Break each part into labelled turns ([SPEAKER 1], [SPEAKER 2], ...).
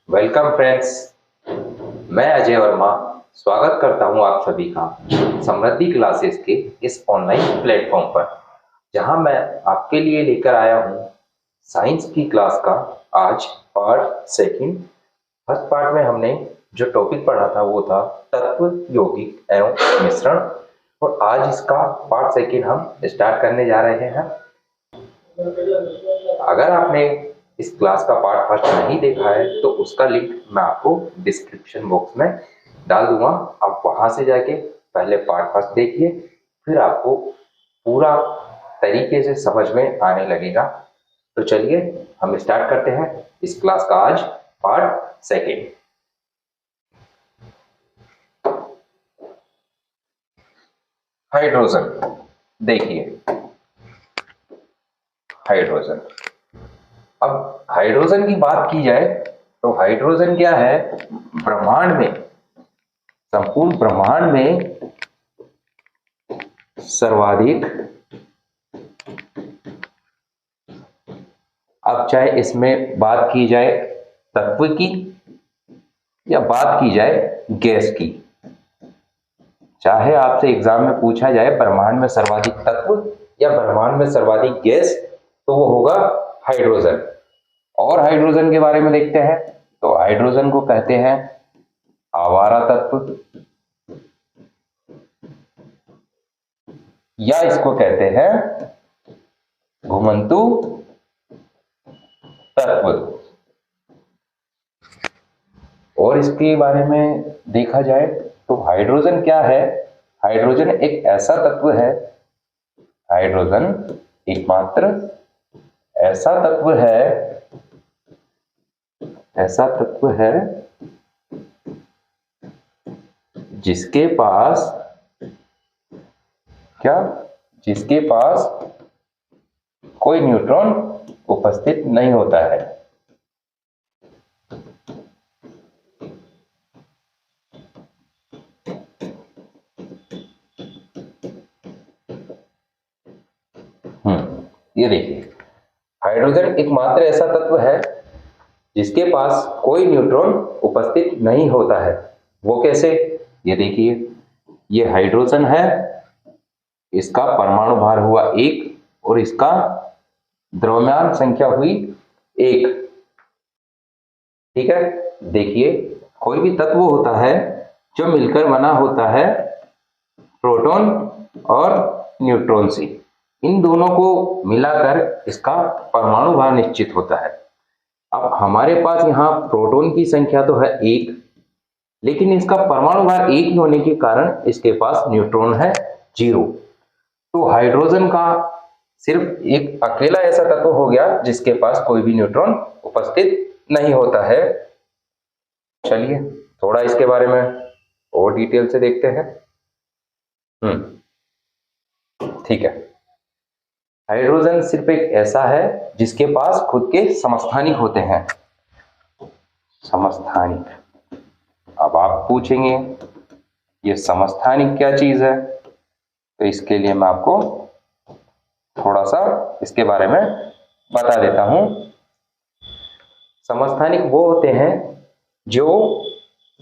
[SPEAKER 1] Welcome friends, मैं अजय वर्मा स्वागत करता हूं आप सभी का समृद्धि क्लासेस के इस ऑनलाइन प्लेटफॉर्म पर, जहां मैं आपके लिए लेकर आया हूं साइंस की क्लास का आज पार्ट सेकंड। फर्स्ट पार्ट में हमने जो टॉपिक पढ़ा था वो था तत्व, यौगिक एवं मिश्रण, और आज इसका पार्ट सेकंड हम स्टार्ट करने जा रहे हैं। अगर आपने इस क्लास का पार्ट फर्स्ट नहीं देखा है तो उसका लिंक मैं आपको डिस्क्रिप्शन बॉक्स में डाल दूंगा। आप वहां से जाके पहले पार्ट फर्स्ट देखिए, फिर आपको पूरा तरीके से समझ में आने लगेगा। तो चलिए हम स्टार्ट करते हैं इस क्लास का आज पार्ट सेकेंड। हाइड्रोजन, देखिए हाइड्रोजन। अब हाइड्रोजन की बात की जाए तो हाइड्रोजन क्या है, ब्रह्मांड में, संपूर्ण ब्रह्मांड में सर्वाधिक, अब चाहे इसमें बात की जाए तत्व की या बात की जाए गैस की, चाहे आपसे एग्जाम में पूछा जाए ब्रह्मांड में सर्वाधिक तत्व या ब्रह्मांड में सर्वाधिक गैस, तो वो होगा हाइड्रोजन। और हाइड्रोजन के बारे में देखते हैं तो हाइड्रोजन को कहते हैं आवारा तत्व, या इसको कहते हैं घुमंतु तत्व। और इसके बारे में देखा जाए तो हाइड्रोजन क्या है, हाइड्रोजन एक ऐसा तत्व है, हाइड्रोजन एकमात्र ऐसा तत्व है, ऐसा तत्व है जिसके पास क्या, जिसके पास कोई न्यूट्रॉन उपस्थित नहीं होता है। ये देखिए, हाइड्रोजन एकमात्र ऐसा तत्व है जिसके पास कोई न्यूट्रॉन उपस्थित नहीं होता है। वो कैसे, ये देखिए, ये हाइड्रोजन है, इसका परमाणु भार हुआ 1 और इसका द्रव्यमान संख्या हुई 1। ठीक है, देखिए कोई भी तत्व होता है जो मिलकर बना होता है प्रोटॉन और न्यूट्रॉन से, इन दोनों को मिलाकर इसका परमाणु भार निश्चित होता है। अब हमारे पास यहाँ प्रोटॉन की संख्या तो है 1, लेकिन इसका परमाणु भार 1 होने के कारण इसके पास न्यूट्रॉन है 0। तो हाइड्रोजन का सिर्फ एक अकेला ऐसा तत्व हो गया जिसके पास कोई भी न्यूट्रॉन उपस्थित नहीं होता है। चलिए थोड़ा इसके बारे में और डिटेल से देखते हैं। ठीक है, हाइड्रोजन सिर्फ एक ऐसा है जिसके पास खुद के समस्थानिक होते हैं, समस्थानिक। अब आप पूछेंगे ये समस्थानिक क्या चीज है, तो इसके लिए मैं आपको थोड़ा सा इसके बारे में बता देता हूं। समस्थानिक वो होते हैं जो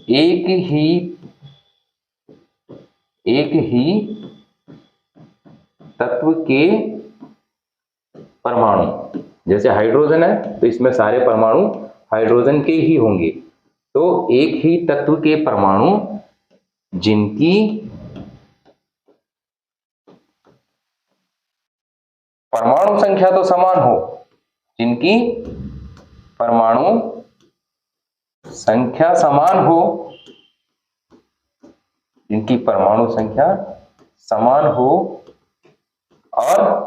[SPEAKER 1] एक ही तत्व के परमाणु, जैसे हाइड्रोजन है तो इसमें सारे परमाणु हाइड्रोजन के ही होंगे, तो एक ही तत्व के परमाणु जिनकी परमाणु संख्या तो समान हो, जिनकी परमाणु संख्या समान हो, जिनकी परमाणु संख्या समान हो और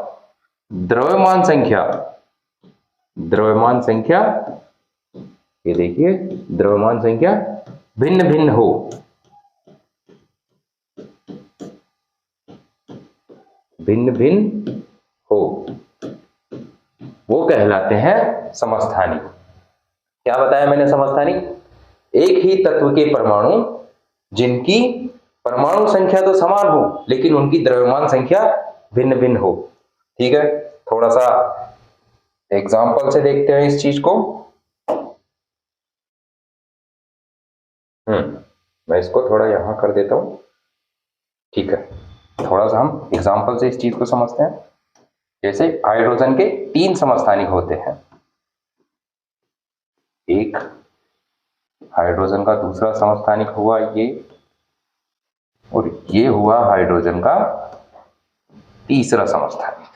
[SPEAKER 1] द्रव्यमान संख्या, ये देखिए द्रव्यमान संख्या भिन्न भिन्न हो, भिन्न भिन्न हो, वो कहलाते हैं समस्थानिक। क्या बताया मैंने, समस्थानिक एक ही तत्व के परमाणु जिनकी परमाणु संख्या तो समान हो लेकिन उनकी द्रव्यमान संख्या भिन्न भिन्न हो। ठीक है, थोड़ा सा एग्जांपल से देखते हैं इस चीज को। मैं इसको थोड़ा यहाँ कर देता हूँ। ठीक है, थोड़ा सा हम एग्जाम्पल से इस चीज को समझते हैं। जैसे हाइड्रोजन के 3 समस्थानिक होते हैं, एक हाइड्रोजन का दूसरा समस्थानिक हुआ ये, और ये हुआ हाइड्रोजन का तीसरा समस्थानिक।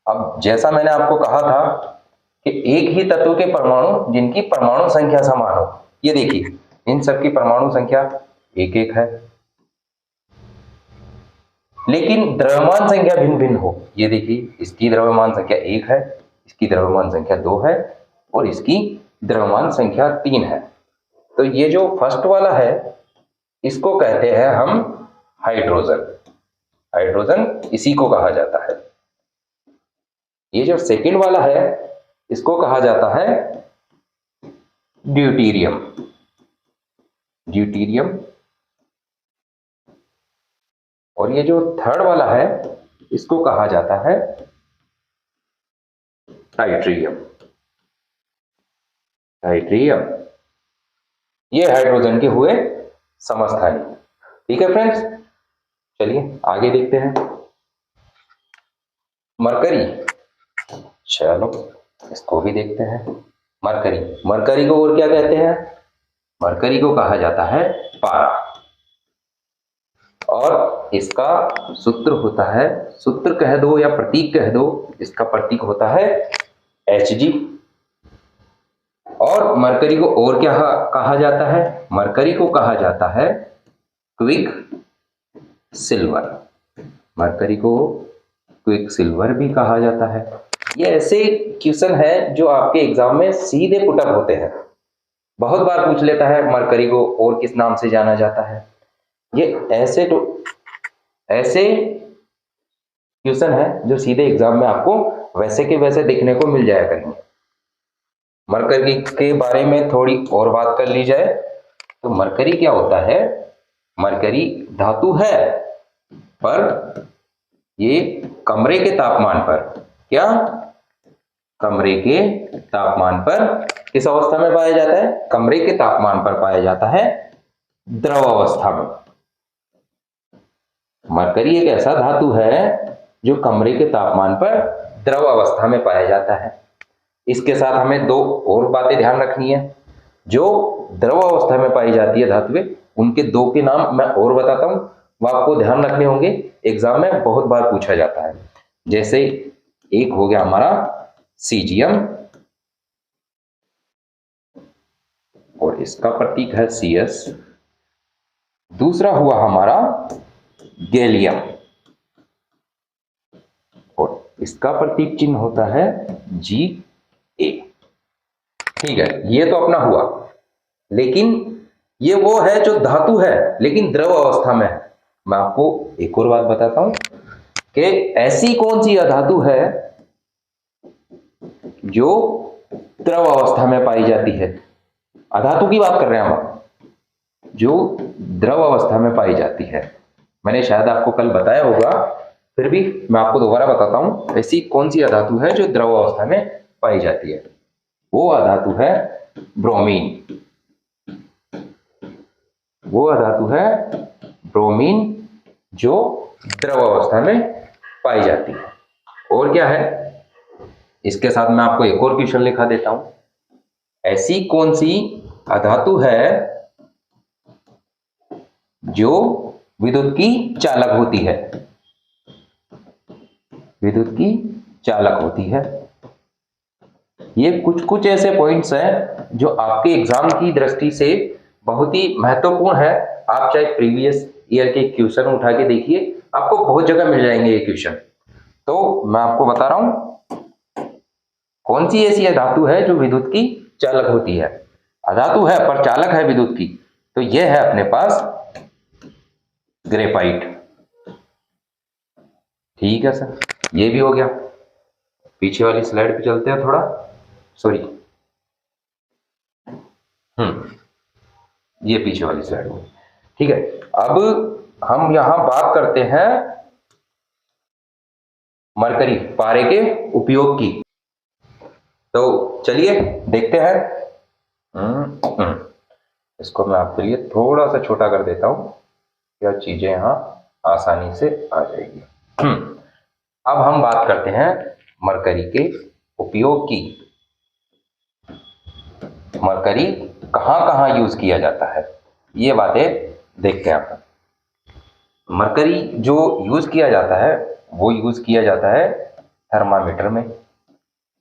[SPEAKER 1] अब जैसा मैंने आपको कहा था कि एक ही तत्व के परमाणु जिनकी परमाणु संख्या समान हो, ये देखिए इन सब की परमाणु संख्या 1-1 है, लेकिन द्रव्यमान संख्या भिन्न भिन्न हो। ये देखिए इसकी द्रव्यमान संख्या 1 है, इसकी द्रव्यमान संख्या 2 है, और इसकी द्रव्यमान संख्या 3 है। तो ये जो फर्स्ट वाला है इसको कहते हैं हम हाइड्रोजन। हाइड्रोजन इसी को कहा जाता है। ये जो सेकंड वाला है इसको कहा जाता है ड्यूटेरियम। ड्यूटेरियम। और ये जो थर्ड वाला है इसको कहा जाता है टाइट्रियम। टाइट्रियम। ये हाइड्रोजन के हुए समस्थानिक। ठीक है फ्रेंड्स, चलिए आगे देखते हैं। मरकरी, चलो इसको भी देखते हैं। मरकरी, मरकरी को और क्या कहते हैं? मरकरी को कहा जाता है पारा, और इसका सूत्र होता है, सूत्र कह दो या प्रतीक कह दो, इसका प्रतीक होता है Hg। और मरकरी को और क्या कहा जाता है? मरकरी को कहा जाता है क्विक सिल्वर। मरकरी को क्विक सिल्वर भी कहा जाता है। ये ऐसे क्वेश्चन है जो आपके एग्जाम में सीधे पुटअप होते हैं। बहुत बार पूछ लेता है मरकरी को और किस नाम से जाना जाता है। ये ऐसे क्वेश्चन है जो सीधे एग्जाम में आपको वैसे के वैसे देखने को मिल जाया करेंगे। मरकरी के बारे में थोड़ी और बात कर ली जाए तो मरकरी क्या होता है? मरकरी धातु है, पर ये कमरे के तापमान पर, क्या कमरे के तापमान पर किस अवस्था में पाया जाता है? कमरे के तापमान पर पाया जाता है, द्रव अवस्था में। मरकरी एक ऐसा धातु है जो कमरे के तापमान पर द्रव अवस्था में पाया जाता है। इसके साथ हमें दो और बातें ध्यान रखनी है। जो द्रव अवस्था में पाई जाती है धातुएं, उनके दो के नाम मैं और बताता हूं, वो आपको ध्यान रखने होंगे, एग्जाम में बहुत बार पूछा जाता है। जैसे एक हो गया हमारा सीजियम, और इसका प्रतीक है Cs। दूसरा हुआ हमारा गैलियम, और इसका प्रतीक चिन्ह होता है Ga। ठीक है, ये तो अपना हुआ, लेकिन ये वो है जो धातु है लेकिन द्रव अवस्था में है। मैं आपको एक और बात बताता हूं कि ऐसी कौन सी अधातु है जो द्रव अवस्था में पाई जाती है। अधातु की बात कर रहे हैं हम, जो द्रव अवस्था में पाई जाती है। मैंने शायद आपको कल बताया होगा, फिर भी मैं आपको दोबारा बताता हूं, ऐसी कौन सी अधातु है जो द्रव अवस्था में पाई जाती है। वो अधातु है ब्रोमीन। वो अधातु है ब्रोमीन जो द्रव अवस्था में पाई जाती है। और क्या है, इसके साथ मैं आपको एक और क्वेश्चन लिखा देता हूं। ऐसी कौन सी अधातु है जो विद्युत की चालक होती है? विद्युत की चालक होती है। ये कुछ ऐसे पॉइंट्स हैं जो आपके एग्जाम की दृष्टि से बहुत ही महत्वपूर्ण है। आप चाहे प्रीवियस ईयर के क्वेश्चन उठा के देखिए, आपको बहुत जगह मिल जाएंगे ये क्वेश्चन। तो मैं आपको बता रहा हूं कौन सी ऐसी धातु है जो विद्युत की चालक होती है। अधातु है पर चालक है विद्युत की, तो यह है अपने पास ग्रेफाइट। ठीक है सर, ये भी हो गया। पीछे वाली स्लाइड पे चलते हैं थोड़ा, सॉरी, ये पीछे वाली स्लाइड में। ठीक है, अब हम यहां बात करते हैं मरकरी पारे के उपयोग की। तो चलिए देखते हैं। इसको मैं आपके लिए थोड़ा सा छोटा कर देता हूँ, क्या चीजें यहाँ आसानी से आ जाएगी। अब हम बात करते हैं मरकरी के उपयोग की। मरकरी कहाँ कहाँ यूज किया जाता है, ये बातें देखते हैं आप। मरकरी जो यूज किया जाता है वो यूज किया जाता है थर्मामीटर में।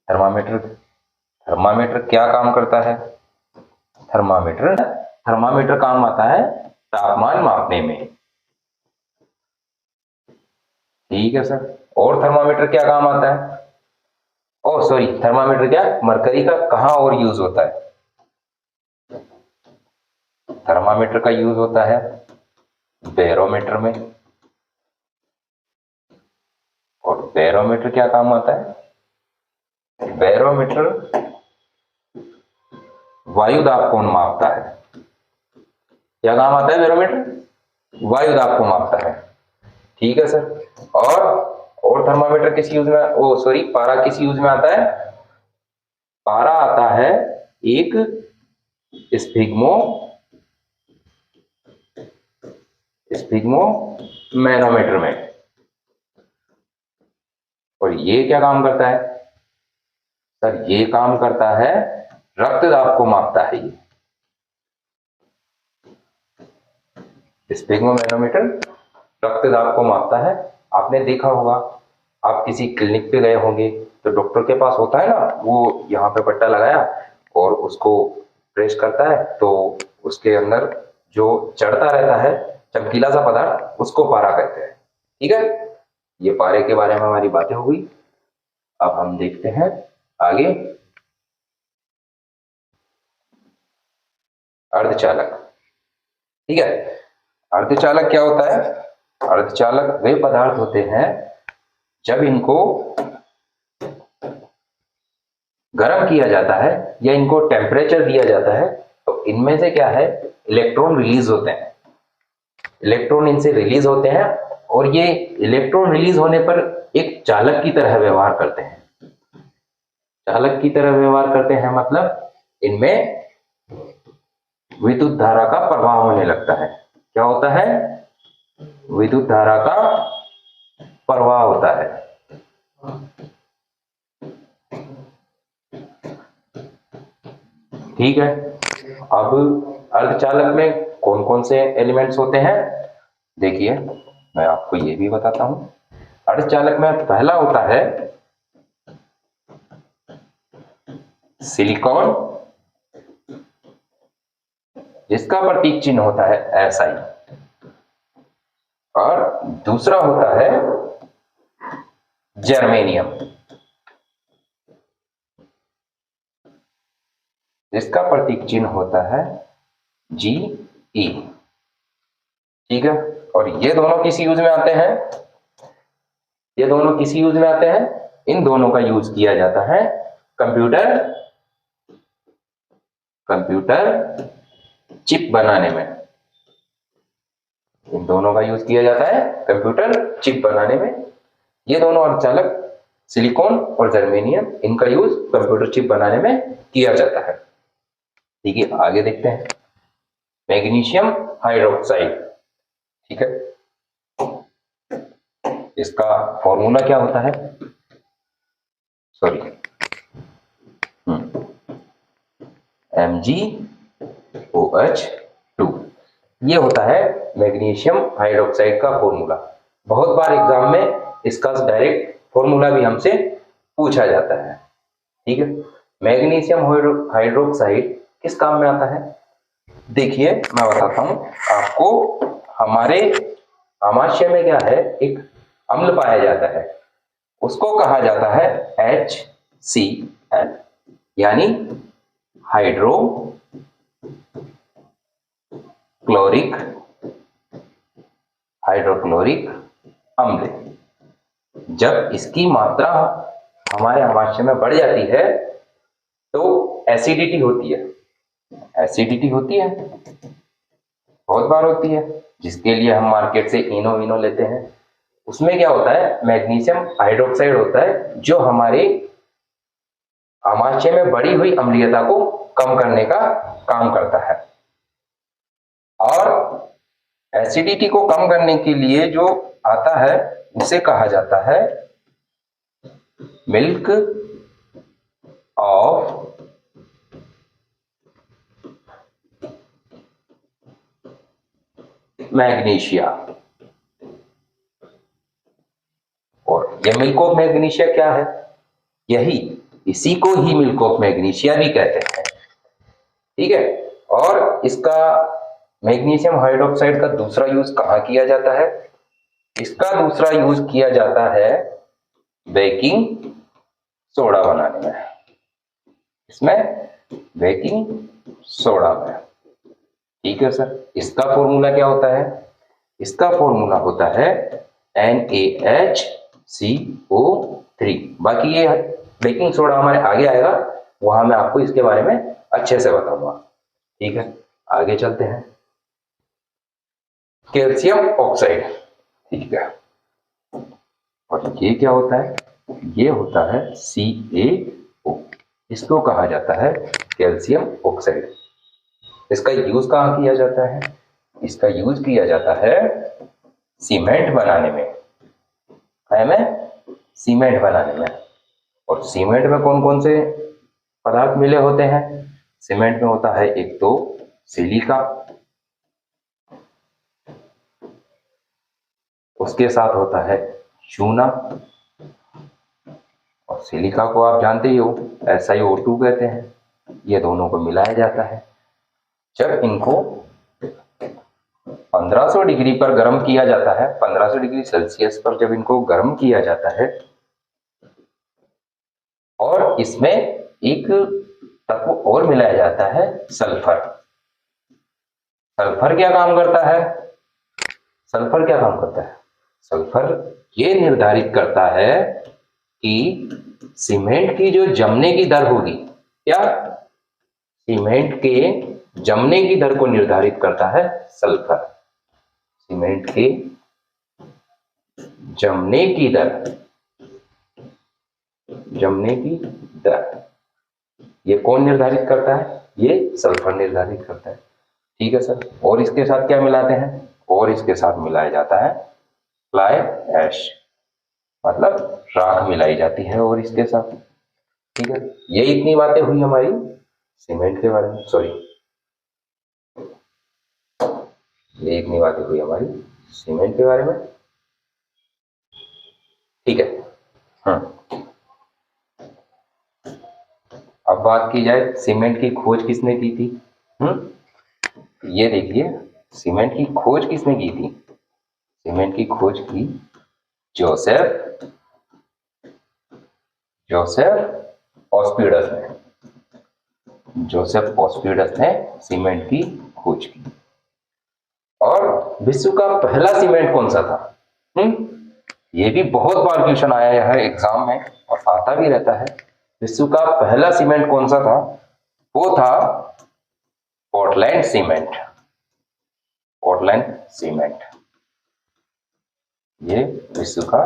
[SPEAKER 1] थर्मामीटर क्या काम करता है? थर्मामीटर काम आता है तापमान मापने में। ठीक है सर। और थर्मामीटर क्या काम आता है? ओह सॉरी, थर्मामीटर क्या, मरकरी का कहाँ और यूज होता है? थर्मामीटर का यूज होता है बैरोमीटर में। और बैरोमीटर क्या काम आता है? बैरोमीटर वायु दाब को मापता है। क्या काम आता है बैरोमीटर? वायु दाब को मापता है। ठीक है सर। और थर्मामीटर किस यूज में, ओ सॉरी, पारा किस यूज में आता है? पारा आता है एक स्फिग्मोमेनोमीटर में। और ये क्या काम करता है सर? ये काम करता है रक्त दाब को मापता है। ये स्फिग्मोमेनोमीटर रक्त दाब को मापता है। आपने देखा होगा, आप किसी क्लिनिक पे गए होंगे तो डॉक्टर के पास होता है ना, वो यहाँ पे पट्टा लगाया और उसको प्रेस करता है तो उसके अंदर जो चढ़ता रहता है चमकीला सा पदार्थ, उसको पारा कहते हैं। ठीक है, ये पारे के बारे में हमारी बातें हो गई। अब हम देखते हैं आगे अर्धचालक। ठीक है, अर्धचालक क्या होता है? अर्धचालक वे पदार्थ होते हैं जब इनको गर्म किया जाता है या इनको टेम्परेचर दिया जाता है तो इनमें से क्या है, इलेक्ट्रॉन रिलीज होते हैं। इलेक्ट्रॉन इनसे रिलीज होते हैं और ये इलेक्ट्रॉन रिलीज होने पर एक चालक की तरह व्यवहार करते हैं। चालक की तरह व्यवहार करते हैं मतलब इनमें विद्युत धारा का प्रवाह होने लगता है। क्या होता है? विद्युत धारा का प्रवाह होता है। ठीक है, अब अर्धचालक में कौन कौन से एलिमेंट्स होते हैं देखिए, मैं आपको ये भी बताता हूं। अर्धचालक में पहला होता है सिलिकॉन, जिसका प्रतीक चिन्ह होता है SI। और दूसरा होता है जर्मेनियम, जिसका प्रतीक चिन्ह होता है GE। ठीक है, और ये दोनों किस यूज में आते हैं? ये दोनों किस यूज में आते हैं? इन दोनों का यूज किया जाता है कंप्यूटर चिप बनाने में। इन दोनों का यूज किया जाता है कंप्यूटर चिप बनाने में। ये दोनों अर्धचालक सिलिकॉन और जर्मेनियम, इनका यूज कंप्यूटर चिप बनाने में किया जाता है। ठीक है, आगे देखते हैं मैग्नीशियम हाइड्रोक्साइड। ठीक है, इसका फॉर्मूला क्या होता है? सॉरी, MgOH2, ये होता है मैग्नीशियम हाइड्रोक्साइड का फॉर्मूला। बहुत बार एग्जाम में इसका डायरेक्ट फॉर्मूला भी हमसे पूछा जाता है। ठीक है, मैग्नीशियम हाइड्रोक्साइड किस काम में आता है? देखिए मैं बताता हूं आपको। हमारे आमाशय में क्या है, एक अम्ल पाया जाता है, उसको कहा जाता है HCl, यानी हाइड्रोक्लोरिक अम्ल। जब इसकी मात्रा हमारे आमाशय में बढ़ जाती है तो एसिडिटी होती है। एसिडिटी होती है, बहुत बार होती है, जिसके लिए हम मार्केट से इनो लेते हैं। उसमें क्या होता है, मैग्नीशियम हाइड्रोक्साइड होता है जो हमारे आमाशय में बढ़ी हुई अम्लीयता को कम करने का काम करता है। और एसिडिटी को कम करने के लिए जो आता है उसे कहा जाता है मिल्क ऑफ मैग्नीशिया। और यह मिल्क ऑफ मैग्नीशिया क्या है? यही, इसी को ही मिल्क ऑफ मैग्नीशिया भी कहते हैं। ठीक है, और इसका मैग्नीशियम हाइड्रोक्साइड का दूसरा यूज कहाँ किया जाता है? इसका दूसरा यूज किया जाता है बेकिंग सोडा बनाने में, इसमें बेकिंग सोडा में। ठीक है सर, इसका फॉर्मूला क्या होता है? इसका फॉर्मूला होता है NaHCO3। बाकी ये बेकिंग सोडा हमारे आगे आएगा, वहां मैं आपको इसके बारे में अच्छे से बताऊंगा। ठीक है, आगे चलते हैं। कैल्शियम ऑक्साइड, ठीक है, और ये क्या होता है? ये होता है CaO। इसको कहा जाता है कैल्शियम ऑक्साइड। इसका यूज कहाँ किया जाता है? इसका यूज किया जाता है सीमेंट बनाने में, है में सीमेंट बनाने में। और सीमेंट में कौन कौन से पदार्थ मिले होते हैं? सीमेंट में होता है एक तो सिलिका, उसके साथ होता है चूना, और सिलिका को आप जानते ही हो SiO2 कहते हैं। ये दोनों को मिलाया जाता है। जब इनको 1500 डिग्री पर गर्म किया जाता है, 1500 डिग्री सेल्सियस पर जब इनको गर्म किया जाता है, और इसमें एक तत्व और मिलाया जाता है सल्फर। सल्फर क्या काम करता है? सल्फर क्या काम करता है? सल्फर ये निर्धारित करता है कि सीमेंट की जो जमने की दर होगी, क्या? सीमेंट के जमने की दर को निर्धारित करता है सल्फर। सीमेंट के जमने की दर, जमने की दर ये कौन निर्धारित करता है? ये सल्फर निर्धारित करता है। ठीक है सर, और इसके साथ क्या मिलाते हैं? और इसके साथ मिलाया जाता है फ्लाई ऐश, मतलब राख मिलाई जाती है और इसके साथ। ठीक है, ये इतनी बातें हुई हमारी सीमेंट के बारे में, सॉरी, ये इतनी बातें हुई हमारी सीमेंट के बारे में। ठीक है, अब बात की जाए सीमेंट की खोज किसने की थी? ये देखिए, सीमेंट की खोज किसने की थी? सीमेंट की खोज की जोसेफ ऑस्पिडस ने। जोसेफ ऑस्पिडस ने सीमेंट की खोज की। और विश्व का पहला सीमेंट कौन सा था? ये भी बहुत बार क्वेश्चन आया है एग्जाम में और आता भी रहता है। विश्व का पहला सीमेंट कौन सा था? वो था पोर्टलैंड सीमेंट। पोर्टलैंड सीमेंट ये विश्व का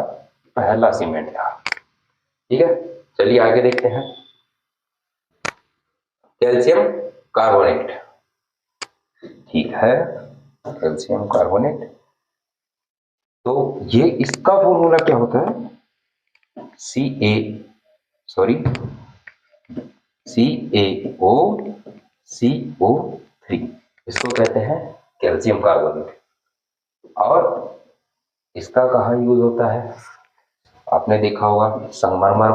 [SPEAKER 1] पहला सीमेंट था। ठीक है, चलिए आगे देखते हैं। कैल्शियम कार्बोनेट, ठीक है, कैल्शियम कार्बोनेट। तो ये इसका फॉर्मूला क्या होता है? CaO3, इसको कहते हैं कैल्शियम कार्बोनेट। और इसका कहाँ यूज होता है? आपने देखा होगा संगमरमर,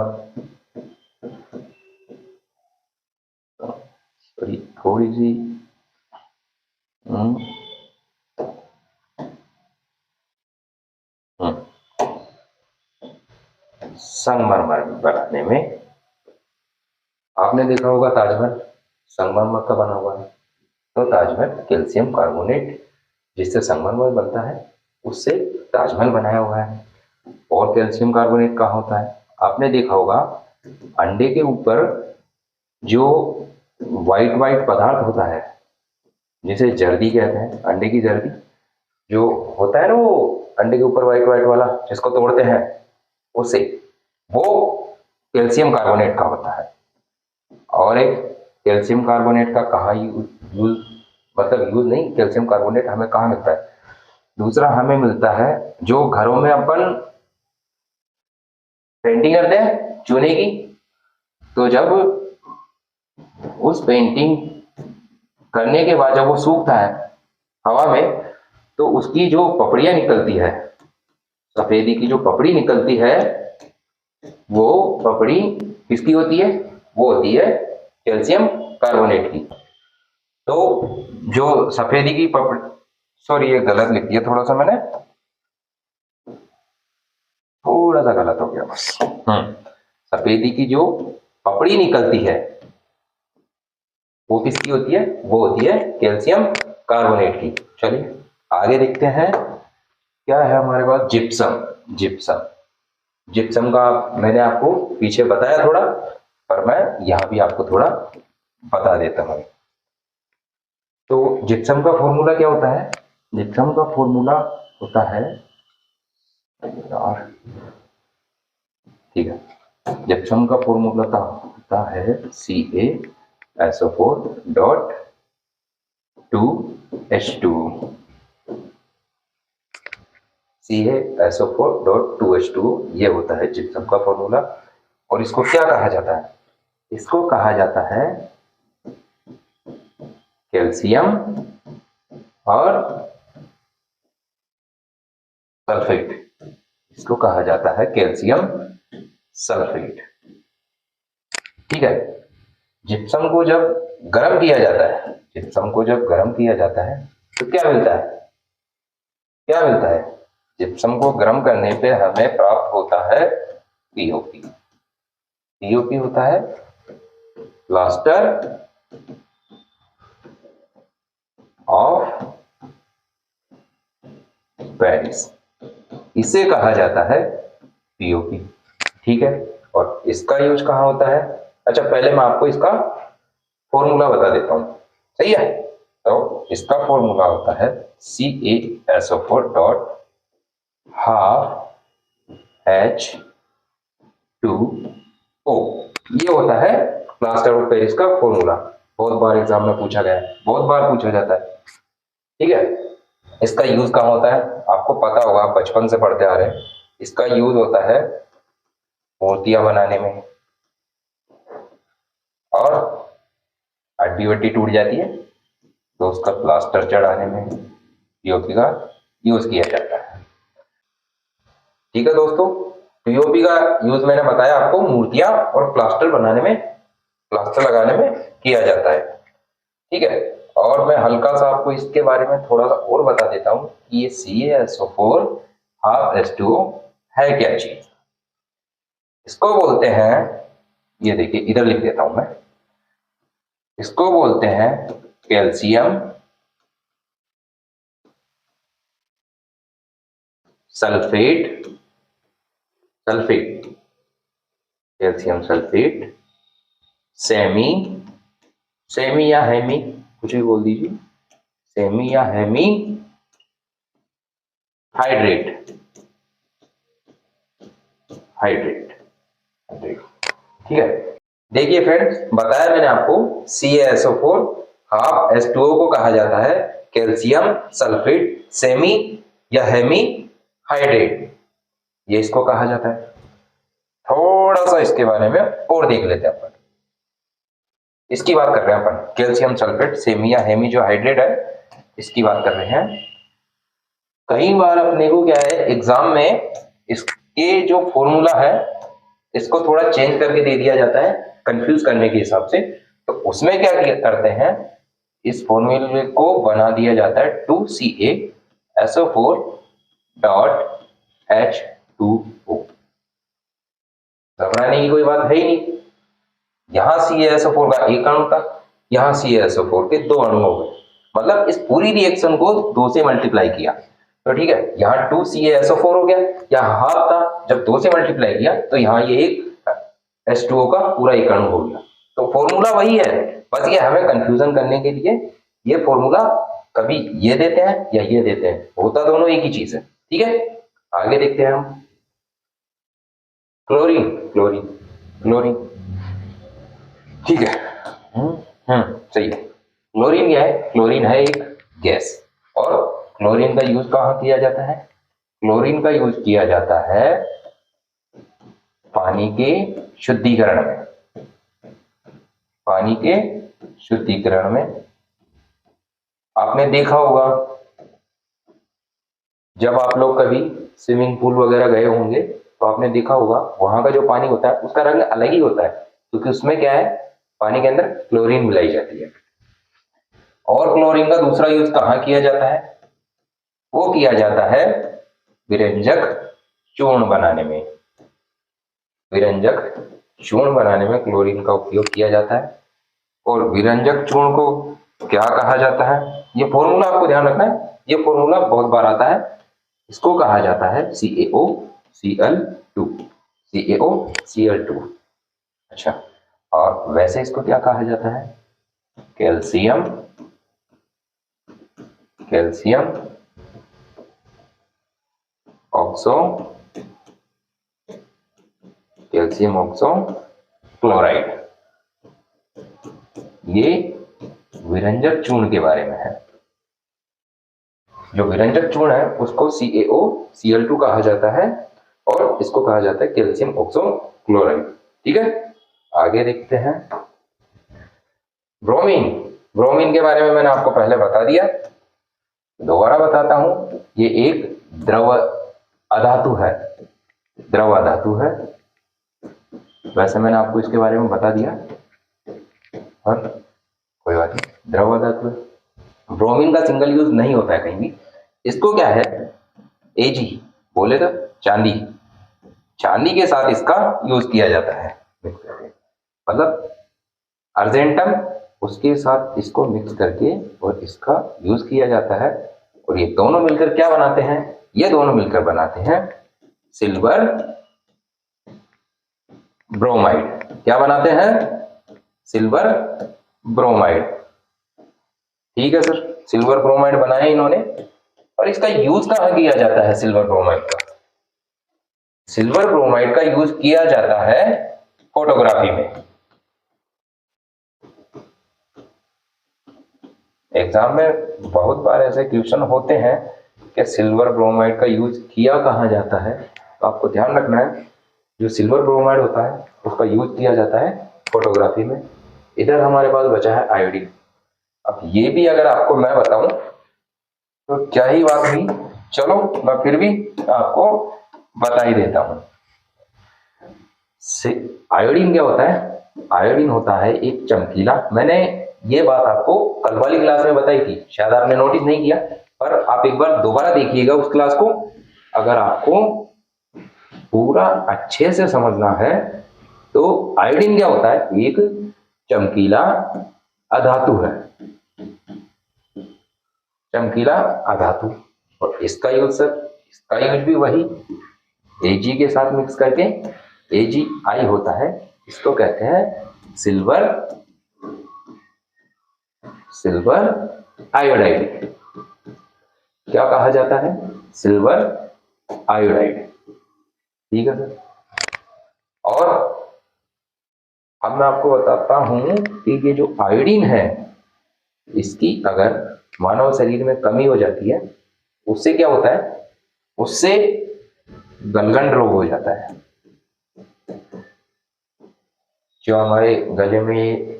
[SPEAKER 1] थोड़ी सी संगमरमर बनाने में आपने देखा होगा ताजमहल संगमरमर का बना हुआ है। तो ताजमहल कैल्शियम कार्बोनेट जिससे संगमरमर बनता है उससे ताजमहल बनाया हुआ है। और कैल्शियम कार्बोनेट कहाँ होता है? आपने देखा होगा अंडे के ऊपर जो वाइट पदार्थ होता है जिसे जर्दी कहते हैं, अंडे की जर्दी जो होता है ना, वो अंडे के ऊपर वाइट वाला जिसको तोड़ते हैं, उसे वो कैल्शियम कार्बोनेट का होता है। और एक कैल्शियम कार्बोनेट का कहाँ यूज मतलब यूज नहीं, कैल्शियम कार्बोनेट हमें कहाँ मिलता है? दूसरा हमें मिलता है जो घरों में अपन पेंटिंग करते हैं चूने की, तो जब उस पेंटिंग करने के बाद जब वो सूखता है हवा में, तो उसकी जो पपड़ियां निकलती है, सफेदी की जो पपड़ी निकलती है, वो पपड़ी किसकी होती है? वो होती है कैल्शियम कार्बोनेट की। तो जो सफेदी की पपड़ी, सॉरी ये गलत लिख दिया थोड़ा सा मैंने, थोड़ा सा गलत हो गया बस। सफेदी की जो पपड़ी निकलती है वो किसकी होती है? वो होती है कैल्शियम कार्बोनेट की। चलिए आगे देखते हैं क्या है हमारे पास। जिप्सम। जिप्सम जिप्सम का मैंने आपको पीछे बताया थोड़ा, पर मैं यहां भी आपको थोड़ा बता देता हूं। तो जिप्सम का फॉर्मूला क्या होता है? जिप्सम का फॉर्मूला होता है यार, ठीक है, जिप्सम का फॉर्मूला होता है CaSO4 dot 2H2। CaSO4 dot 2H2 ये होता है जिप्सम का फॉर्मूला। और इसको क्या कहा जाता है? इसको कहा जाता है कैल्शियम और सल्फेट। इसको कहा जाता है कैल्शियम सल्फेट। ठीक है। जिप्सम को जब गर्म किया जाता है, जिप्सम को जब गर्म किया जाता है तो क्या मिलता है? क्या मिलता है? जिप्सम को गर्म करने पे हमें प्राप्त होता है पीओपी। पीओपी होता है प्लास्टर ऑफ पेरिस, इसे कहा जाता है पीओपी। ठीक है। और इसका यूज कहाँ होता है? अच्छा पहले मैं आपको इसका फॉर्मूला बता देता हूं, सही है। तो इसका फॉर्मूला होता है CaSO4 डॉट हाफ H2O। ये होता है प्लास्टर ऑफ पेरिस का फॉर्मूला। बहुत बार एग्जाम में पूछा गया है, बहुत बार पूछा जाता है। ठीक है। इसका यूज कहाँ होता है? आपको पता होगा, बचपन से पढ़ते आ रहे हैं। इसका यूज होता है मूर्तियां बनाने में, और हड्डी वड्डी टूट जाती है तो उसका प्लास्टर चढ़ाने में पीओपी का यूज किया जाता है। ठीक है दोस्तों, पीओपी का यूज मैंने बताया आपको मूर्तियां और प्लास्टर बनाने में, प्लास्टर लगाने में किया जाता है। ठीक है। और मैं हल्का सा आपको इसके बारे में थोड़ा सा और बता देता हूं कि ये CaSO4 हाफ H2O है क्या चीज। इसको बोलते हैं, ये देखिए इधर लिख देता हूं मैं, इसको बोलते हैं calcium sulphate. Sulphate, calcium sulphate semi, semi या हेमी कुछ भी बोल दीजिए, सेमी या हेमी हाइड्रेट, हाइड्रेट, हाइड्रेट। ठीक है। देखिए फ्रेंड्स, बताया मैंने आपको CaSO4 हाफ H2O को कहा जाता है कैल्शियम सल्फेट सेमी या हेमी हाइड्रेट, ये इसको कहा जाता है। थोड़ा सा इसके बारे में और देख लेते हैं अपन। इसकी बात कर रहे हैं अपन, कैल्शियम सल्फेट सेमी या हेमी जो हाइड्रेट है, इसकी बात कर रहे हैं। कई बार अपने को क्या है एग्जाम में इसके जो फॉर्मूला है इसको थोड़ा चेंज करके दे दिया जाता है कंफ्यूज करने के हिसाब से। तो उसमें क्या करते हैं, इस फॉर्मूले को बना दिया जाता है 2CaSO4 डॉट H2O। घबराने की कोई बात है ही नहीं। यहां CaSO4 का एक अणु था, यहां CaSO4 के दो अणु हो गए, मतलब इस पूरी रिएक्शन को 2 से मल्टीप्लाई किया तो ठीक है, यहाँ 2CaSO4 हो गया, यहाँ हाफ था, जब 2 से मल्टीप्लाई किया तो यहाँ ये एक H2O का पूरा एक अणु हो गया। तो फॉर्मूला वही है, बस ये हमें कंफ्यूजन करने के लिए ये फॉर्मूला कभी ये देते हैं या ये देते हैं, होता दोनों एक ही चीज है। ठीक है। आगे देखते हैं हम क्लोरीन। क्लोरीन, क्लोरीन, ठीक है। सही है। क्लोरीन क्या है? क्लोरीन है एक गैस, और क्लोरीन का यूज कहाँ किया जाता है? क्लोरीन का यूज किया जाता है पानी के शुद्धिकरण में। पानी के शुद्धिकरण में आपने देखा होगा, जब आप लोग कभी स्विमिंग पूल वगैरह गए होंगे तो आपने देखा होगा वहां का जो पानी होता है उसका रंग अलग ही होता है, क्योंकि उसमें क्या है, पानी के अंदर क्लोरीन मिलाई जाती है। और क्लोरीन का दूसरा यूज कहाँ किया जाता है? वो किया जाता है विरंजक चूर्ण बनाने में। विरंजक चूर्ण बनाने में क्लोरीन का उपयोग किया जाता है। और विरंजक चूर्ण को क्या कहा जाता है? ये फॉर्मूला आपको ध्यान रखना है, ये फॉर्मूला बहुत बार आता है। इसको कहा जाता है CaOCl2। CaOCl2। अच्छा, और वैसे इसको क्या कहा जाता है? Calcium oxo chloride. ये विरंजक चूर्ण के बारे में है। जो विरंजक चूर्ण है उसको CaOCl2 कहा जाता है, और इसको कहा जाता है कैल्शियम ऑक्सो क्लोराइड। ठीक है, आगे देखते हैं। ब्रोमीन। ब्रोमीन के बारे में मैंने आपको पहले बता दिया, दोबारा बताता हूं। ये एक द्रव अधातु है। द्रव अधातु है, वैसे मैंने आपको इसके बारे में बता दिया, और कोई बात नहीं, द्रव अधातु है। ब्रोमीन का सिंगल यूज नहीं होता है कहीं भी। इसको क्या है, Ag बोले तो चांदी, चांदी के साथ इसका यूज किया जाता है, मतलब अर्जेंटम, उसके साथ इसको मिक्स करके और इसका यूज किया जाता है। और ये दोनों मिलकर क्या बनाते हैं? ये दोनों मिलकर बनाते हैं सिल्वर ब्रोमाइड। क्या बनाते हैं? Silver bromide. ठीक है सर, सिल्वर ब्रोमाइड बनाया इन्होंने। और इसका यूज कहाँ किया जाता है सिल्वर ब्रोमाइड का? सिल्वर ब्रोमाइड का यूज किया जाता है फोटोग्राफी में। एग्जाम में बहुत बार ऐसे क्वेश्चन होते हैं कि सिल्वर ब्रोमाइड का यूज किया कहाँ जाता है, तो आपको ध्यान रखना है जो सिल्वर ब्रोमाइड होता है उसका यूज किया जाता है फोटोग्राफी में। इधर हमारे पास बचा है आयोडीन। अब ये भी अगर आपको मैं बताऊं तो क्या ही बात हुई, चलो मैं फिर भी आपको बता ही देता हूं। आयोडीन क्या होता है? आयोडीन होता है एक चमकीला, मैंने ये बात आपको कल वाली क्लास में बताई थी, शायद आपने नोटिस नहीं किया, पर आप एक बार दोबारा देखिएगा उस क्लास को। अगर आपको पूरा अच्छे से समझना है तो आयोडीन क्या होता है? एक चमकीला अधातु है, चमकीला अधातु। और इसका यूज सर, इसका यूज भी वही Ag के साथ मिक्स करके AgI होता है, इसको कहते हैं सिल्वर आयोडाइड। क्या कहा जाता है? Silver iodide. ठीक है सर। और अब मैं आपको बताता हूं कि ये जो आयोडीन है, इसकी अगर मानव शरीर में कमी हो जाती है, उससे क्या होता है? उससे गलगंड रोग हो जाता है। जो हमारे गले में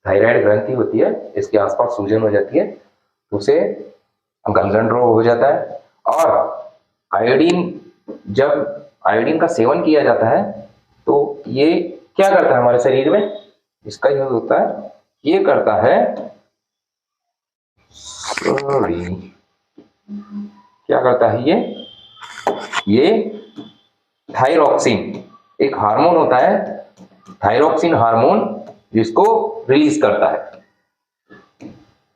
[SPEAKER 1] थायराइड ग्रंथि होती है, इसके आसपास सूजन हो जाती है, उसे गलगंड रोग हो जाता है। और जब आयोडीन का सेवन किया जाता है तो ये क्या करता है हमारे शरीर में? इसका यूज होता है, ये करता है, क्या करता है ये थायरॉक्सिन, एक हार्मोन होता है, थायरॉक्सिन हार्मोन, जिसको रिलीज करता है।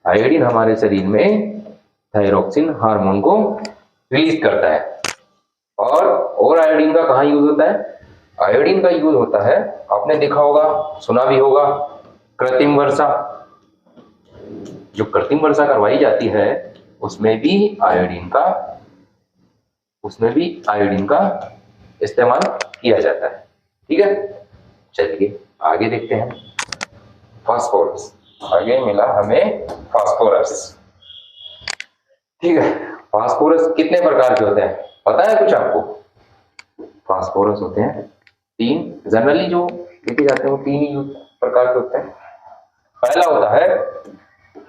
[SPEAKER 1] आयोडीन हमारे शरीर में थायरॉक्सिन हार्मोन को रिलीज करता है। और आयोडीन का कहाँ यूज होता है? आयोडीन का यूज होता है, आपने देखा होगा, सुना भी होगा, कृत्रिम वर्षा। जो कृत्रिम वर्षा करवाई जाती है उसमें भी आयोडीन का इस्तेमाल किया जाता है। ठीक है, चलिए आगे देखते हैं। फास्फोरस। आगे मिला हमें फास्फोरस। ठीक है, फास्फोरस कितने प्रकार के होते हैं पता है कुछ आपको? फास्फोरस होते हैं 3, जनरली जो देखे जाते हैं वो 3 ही प्रकार के होते हैं। पहला होता है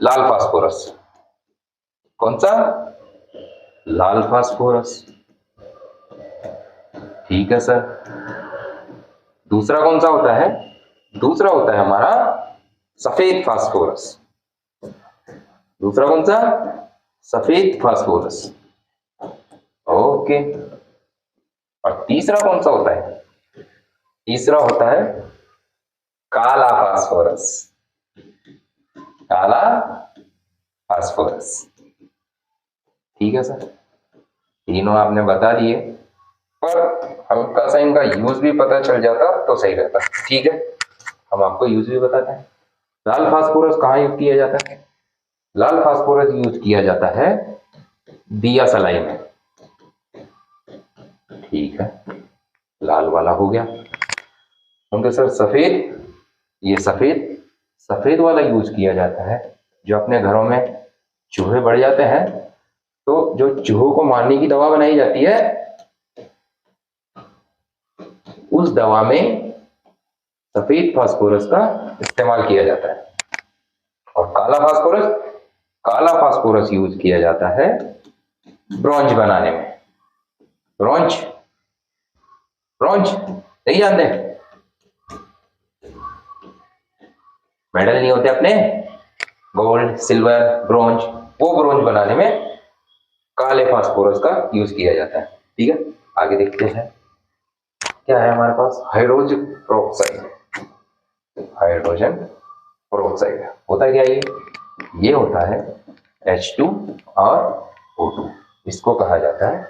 [SPEAKER 1] लाल फास्फोरस। कौन सा? लाल फास्फोरस। ठीक है सर। दूसरा कौन सा होता है? दूसरा होता है हमारा सफेद फास्फोरस। दूसरा कौन सा? सफेद फास्फोरस। ओके। और तीसरा कौन सा होता है? तीसरा होता है काला फास्फोरस। काला फास्फोरस। ठीक है सर, तीनों आपने बता दिए, पर हल्का सा इनका यूज भी पता चल जाता तो सही रहता। ठीक है, हम आपको यूज भी बताते हैं। लाल फास्फोरस कहाँ यूज किया जाता है? लाल फास्फोरस यूज किया जाता है दिया सलाई में। ठीक है, लाल वाला हो गया। क्योंकि सर सफेद, ये सफेद वाला यूज किया जाता है जो अपने घरों में चूहे बढ़ जाते हैं तो जो चूहों को मारने की दवा बनाई जाती है, उस दवा में सफेद फास्फोरस का इस्तेमाल किया जाता है। और काला फास्फोरस यूज किया जाता है ब्रोंज बनाने में। ब्रोंज नहीं जानते? मेडल नहीं होते अपने, गोल्ड, सिल्वर, ब्रोंज, वो ब्रोंज बनाने में काले फास्फोरस का यूज किया जाता है। ठीक है, आगे देखते हैं क्या है हमारे पास। Hydrogen peroxide. हाइड्रोजन पेरोक्साइड होता क्या ये होता है H2 और O2, इसको कहा जाता है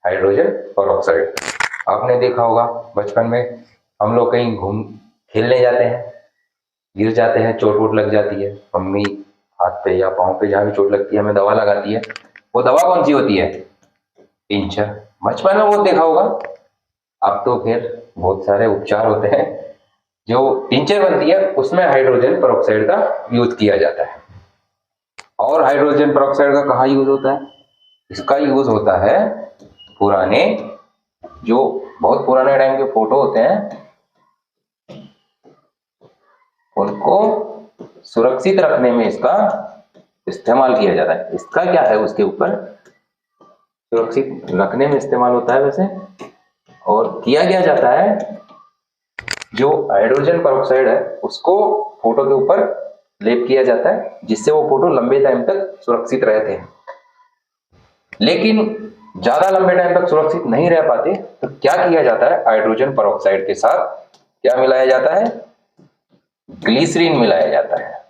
[SPEAKER 1] हाइड्रोजन पेरोक्साइड। आपने देखा होगा बचपन में हम लोग कहीं खेलने जाते हैं, गिर जाते हैं, चोट वोट लग जाती है, मम्मी हाथ पे या पाँव पे जहाँ भी चोट लगती है हमें दवा लगाती है। वो दवा कौन सी होती है? टिंचर। बचपन में वो देखा होगा। अब तो फिर बहुत सारे उपचार होते हैं, जो टिंचर बनती है उसमें हाइड्रोजन पेरोक्साइड का यूज किया जाता है। और हाइड्रोजन पेरोक्साइड का कहाँ यूज होता है? इसका यूज होता है पुराने, जो बहुत पुराने टाइम के फोटो होते हैं उनको सुरक्षित रखने में इसका इस्तेमाल किया जाता है। इसका क्या है, उसके ऊपर सुरक्षित रखने में इस्तेमाल होता है वैसे। और किया क्या जाता है, जो हाइड्रोजन पेरोक्साइड है उसको फोटो के ऊपर लेप किया जाता है, जिससे वो फोटो लंबे टाइम तक सुरक्षित रहते हैं। लेकिन ज्यादा लंबे टाइम तक सुरक्षित नहीं रह पाते तो क्या किया जाता है, हाइड्रोजन पेरोक्साइड के साथ क्या मिलाया जाता है? ग्लिसरीन मिलाया जाता है।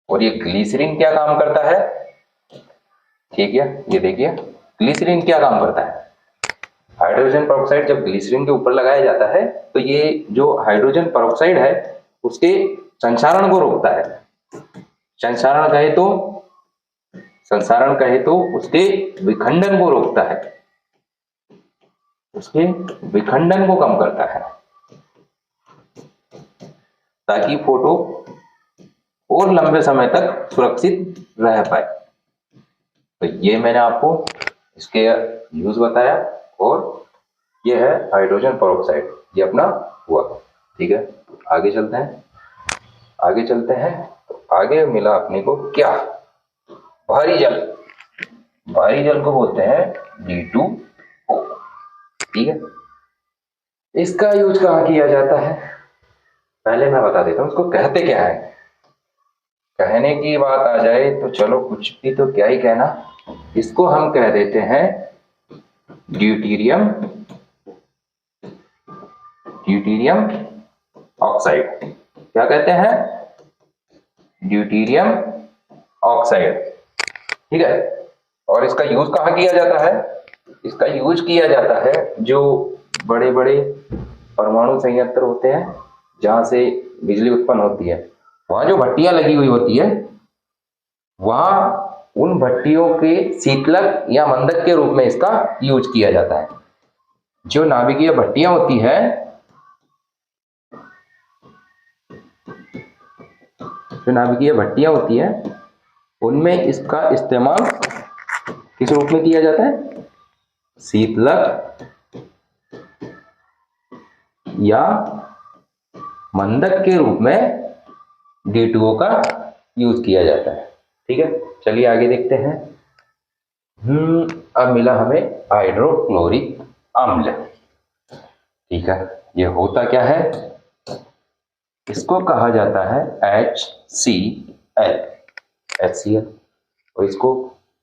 [SPEAKER 1] और ये ग्लिसरीन क्या काम करता है? ठीक है, ये देखिए ग्लिसरीन क्या काम करता है। हाइड्रोजन पेरोक्साइड जब ग्लिसरीन के ऊपर लगाया जाता है तो ये जो हाइड्रोजन पेरोक्साइड है उसके संसारण को रोकता है। संसारण कहे तो उसके विखंडन को रोकता है, उसके विखंडन को कम करता है, ताकि फोटो और लंबे समय तक सुरक्षित रह पाए। तो ये मैंने आपको इसके यूज बताया, और ये है हाइड्रोजन पेरोक्साइड, ये अपना हुआ। ठीक है, आगे चलते हैं। तो आगे मिला अपने को क्या? भारी जल को बोलते हैं D2O। ठीक है, इसका यूज कहाँ किया जाता है पहले मैं बता देता हूँ, उसको कहते क्या है। कहने की बात आ जाए तो चलो कुछ भी तो क्या ही कहना, इसको हम कह देते हैं ड्यूटेरियम ऑक्साइड। क्या कहते हैं? Deuterium oxide. ठीक है, और इसका यूज कहाँ किया जाता है? इसका यूज किया जाता है जो बड़े बड़े परमाणु संयंत्र होते हैं जहां से बिजली उत्पन्न होती है, वहां जो भट्टियां लगी हुई होती है, वहां उन भट्टियों के शीतलक या मंदक के रूप में इसका यूज किया जाता है। जो नाभिकीय भट्टियां होती है जो नाभिकीय भट्टियां होती हैं उनमें इसका इस्तेमाल किस रूप में किया जाता है? शीतलक या मंदक के रूप में D2O का यूज किया जाता है। ठीक है, चलिए आगे देखते हैं। अब मिला हमें हाइड्रोक्लोरिक अम्ल। ठीक है, ये होता क्या है? इसको कहा जाता है HCl। और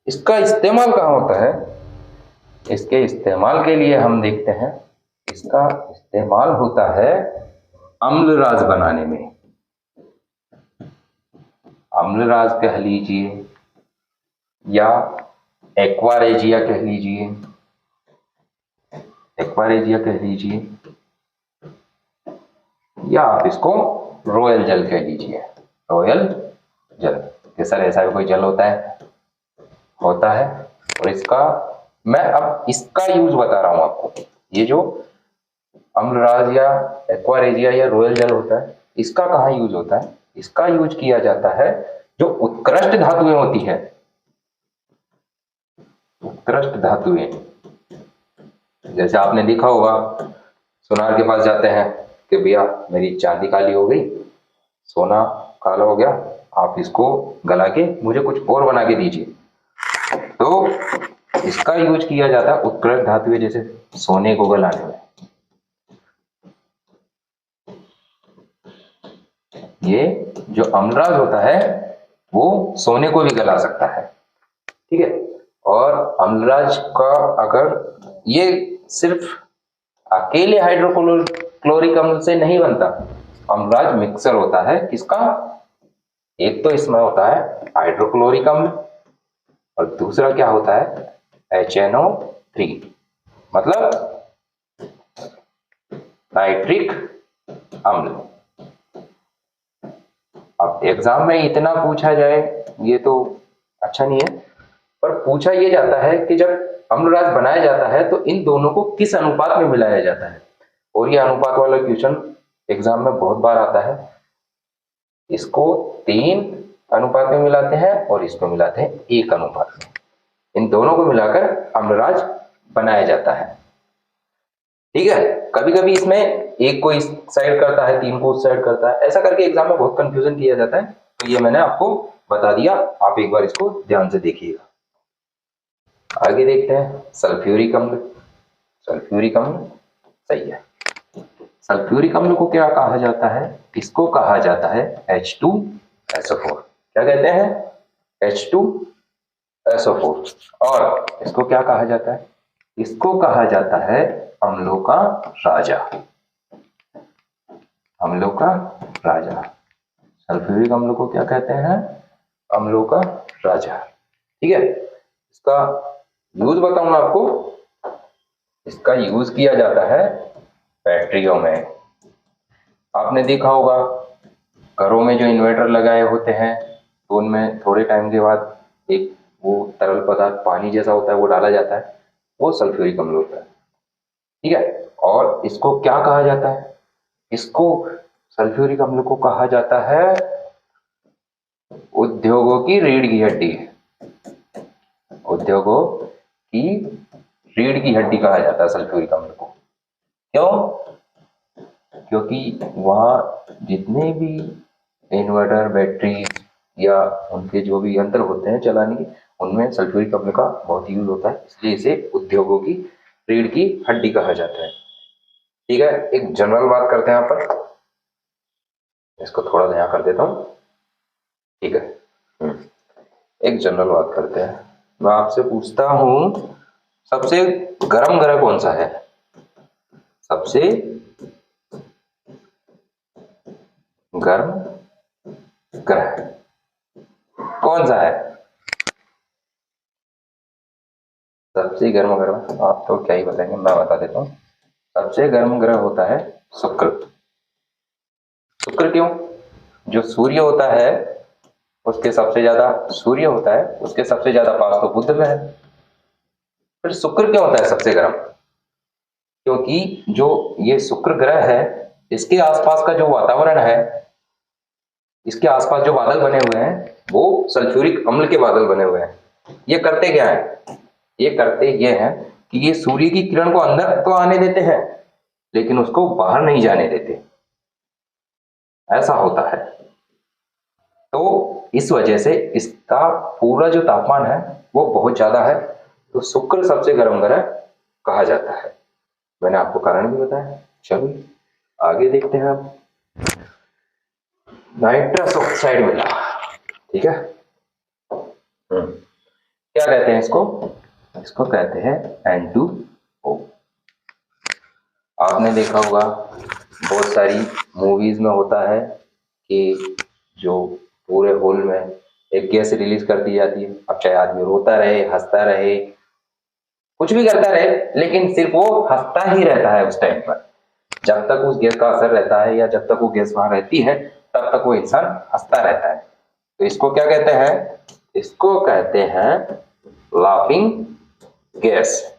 [SPEAKER 1] इसका इस्तेमाल कहाँ होता है? इसके इस्तेमाल के लिए हम देखते हैं, इसका इस्तेमाल होता है अम्लराज बनाने में। अम्लराज कह लीजिए या एक्वारेजिया कह लीजिए, या आप इसको रॉयल जल कह लीजिए। रॉयल जल कि सर ऐसा भी कोई जल होता है। और मैं अब इसका यूज बता रहा हूं आपको। ये जो अम्लराज या एक्वारेजिया या रॉयल जल होता है, इसका कहाँ यूज होता है? इसका यूज किया जाता है जो उत्कृष्ट धातुएं होती है। उत्कृष्ट धातुएं, जैसे आपने देखा होगा, सोनार के पास जाते हैं कि भैया मेरी चांदी काली हो गई, सोना काला हो गया, आप इसको गला के मुझे कुछ और बना के दीजिए। तो इसका यूज किया जाता है उत्कृष्ट धातुएं जैसे सोने को गलाने में। ये जो अम्लराज होता है वो सोने को भी गला सकता है। ठीक है, और अम्लराज का अगर ये सिर्फ अकेले हाइड्रोक्लोरिक अम्ल से नहीं बनता, अम्लराज मिक्सर होता है। किसका? एक तो इसमें होता है हाइड्रोक्लोरिक अम्ल और दूसरा क्या होता है? HNO3, मतलब नाइट्रिक अम्ल। अब एग्जाम में इतना पूछा जाए ये तो अच्छा नहीं है, पर पूछा ये जाता है कि जब अम्लराज बनाया जाता है तो इन दोनों को किस अनुपात में मिलाया जाता है। और ये अनुपात वाला क्वेश्चन एग्जाम में बहुत बार आता है। इसको 3 अनुपात में मिलाते हैं और इसको मिलाते हैं 1 अनुपात में। इन दोनों को मिलाकर अम्लराज बनाया जाता है। ठीक है, कभी कभी इसमें एक को इस साइड करता है, 3 को उस साइड करता है, ऐसा करके एग्जाम में बहुत कंफ्यूजन किया जाता है। तो ये मैंने आपको बता दिया, आप एक बार इसको ध्यान से देखिएगा। आगे देखते हैं सल्फ्यूरिक अम्ल। सल्फ्यूरिक अम्ल सही है। सल्फ्यूरिक अम्ल को क्या कहा जाता है? इसको कहा जाता है H2SO4। क्या कहते हैं? H2SO4। और इसको क्या कहा जाता है? इसको कहा जाता है अम्लों का राजा। अम्लों का राजा। सल्फ्यूरिक अम्ल को क्या कहते हैं? अम्लों का राजा। ठीक है, इसका यूज बताऊं आपको। इसका यूज किया जाता है फैक्ट्रियों में। आपने देखा होगा घरों में जो इन्वर्टर लगाए होते हैं तो उनमें थोड़े टाइम के बाद एक वो तरल पदार्थ पानी जैसा होता है वो डाला जाता है, वो सल्फ्यूरिक अम्ल होता है। ठीक है, और इसको क्या कहा जाता है? इसको सल्फ्यूरिक अम्ल को कहा जाता है उद्योगों की रीढ़ की हड्डी। उद्योगों की रीढ़ की हड्डी कहा जाता है सल्फ्यूरिक अम्ल को। क्यों? क्योंकि वहाँ जितने भी इन्वर्टर, बैटरी या उनके जो भी यंत्र होते हैं चलाने के, उनमें सल्फ्यूरिक अम्ल का बहुत यूज होता है, इसलिए इसे उद्योगों की रीढ़ की हड्डी कहा जाता है। ठीक है, एक जनरल बात करते हैं यहाँ पर, इसको थोड़ा सा यहाँ कर देता हूँ। ठीक है, एक जनरल बात करते हैं। मैं आपसे पूछता हूँ सबसे गर्म ग्रह कौन सा है? सबसे गर्म ग्रह कौन सा है? सबसे गर्म ग्रह आप तो क्या ही बताएंगे, मैं बता देता हूँ। सबसे गर्म ग्रह होता है शुक्र। शुक्र क्यों? जो सूर्य होता है उसके सबसे ज्यादा सूर्य होता है उसके सबसे ज्यादा पास तो बुध में है। फिर शुक्र क्यों होता है सबसे गर्म? क्योंकि जो ये शुक्र ग्रह है इसके आसपास का जो वातावरण है इसके आसपास जो बादल बने हुए हैं वो सल्फ्यूरिक अम्ल के बादल बने हुए हैं। ये करते क्या है, ये करते ये हैं कि ये सूर्य की किरण को अंदर तो आने देते हैं लेकिन उसको बाहर नहीं जाने देते, ऐसा होता है। तो इस वजह से इसका पूरा जो तापमान है वो बहुत ज्यादा है, तो शुक्र सबसे गर्म ग्रह कहा जाता है। मैंने आपको कारण भी बताया। चलिए आगे देखते हैं। अब नाइट्रस ऑक्साइड मिला, ठीक है। क्या कहते हैं इसको, इसको कहते हैं N2O। आपने देखा होगा बहुत सारी मूवीज में होता है कि जो पूरे हॉल में एक गैस रिलीज कर दी जाती है। अब चाहे आदमी रोता रहे, हंसता रहे, कुछ भी करता रहे, लेकिन सिर्फ वो हंसता ही रहता है उस टाइम पर। जब तक उस गैस का असर रहता है या जब तक वो गैस वहां रहती है तब तक वो इंसान हंसता रहता है। तो इसको क्या कहते हैं, इसको कहते हैं लाफिंग गैस।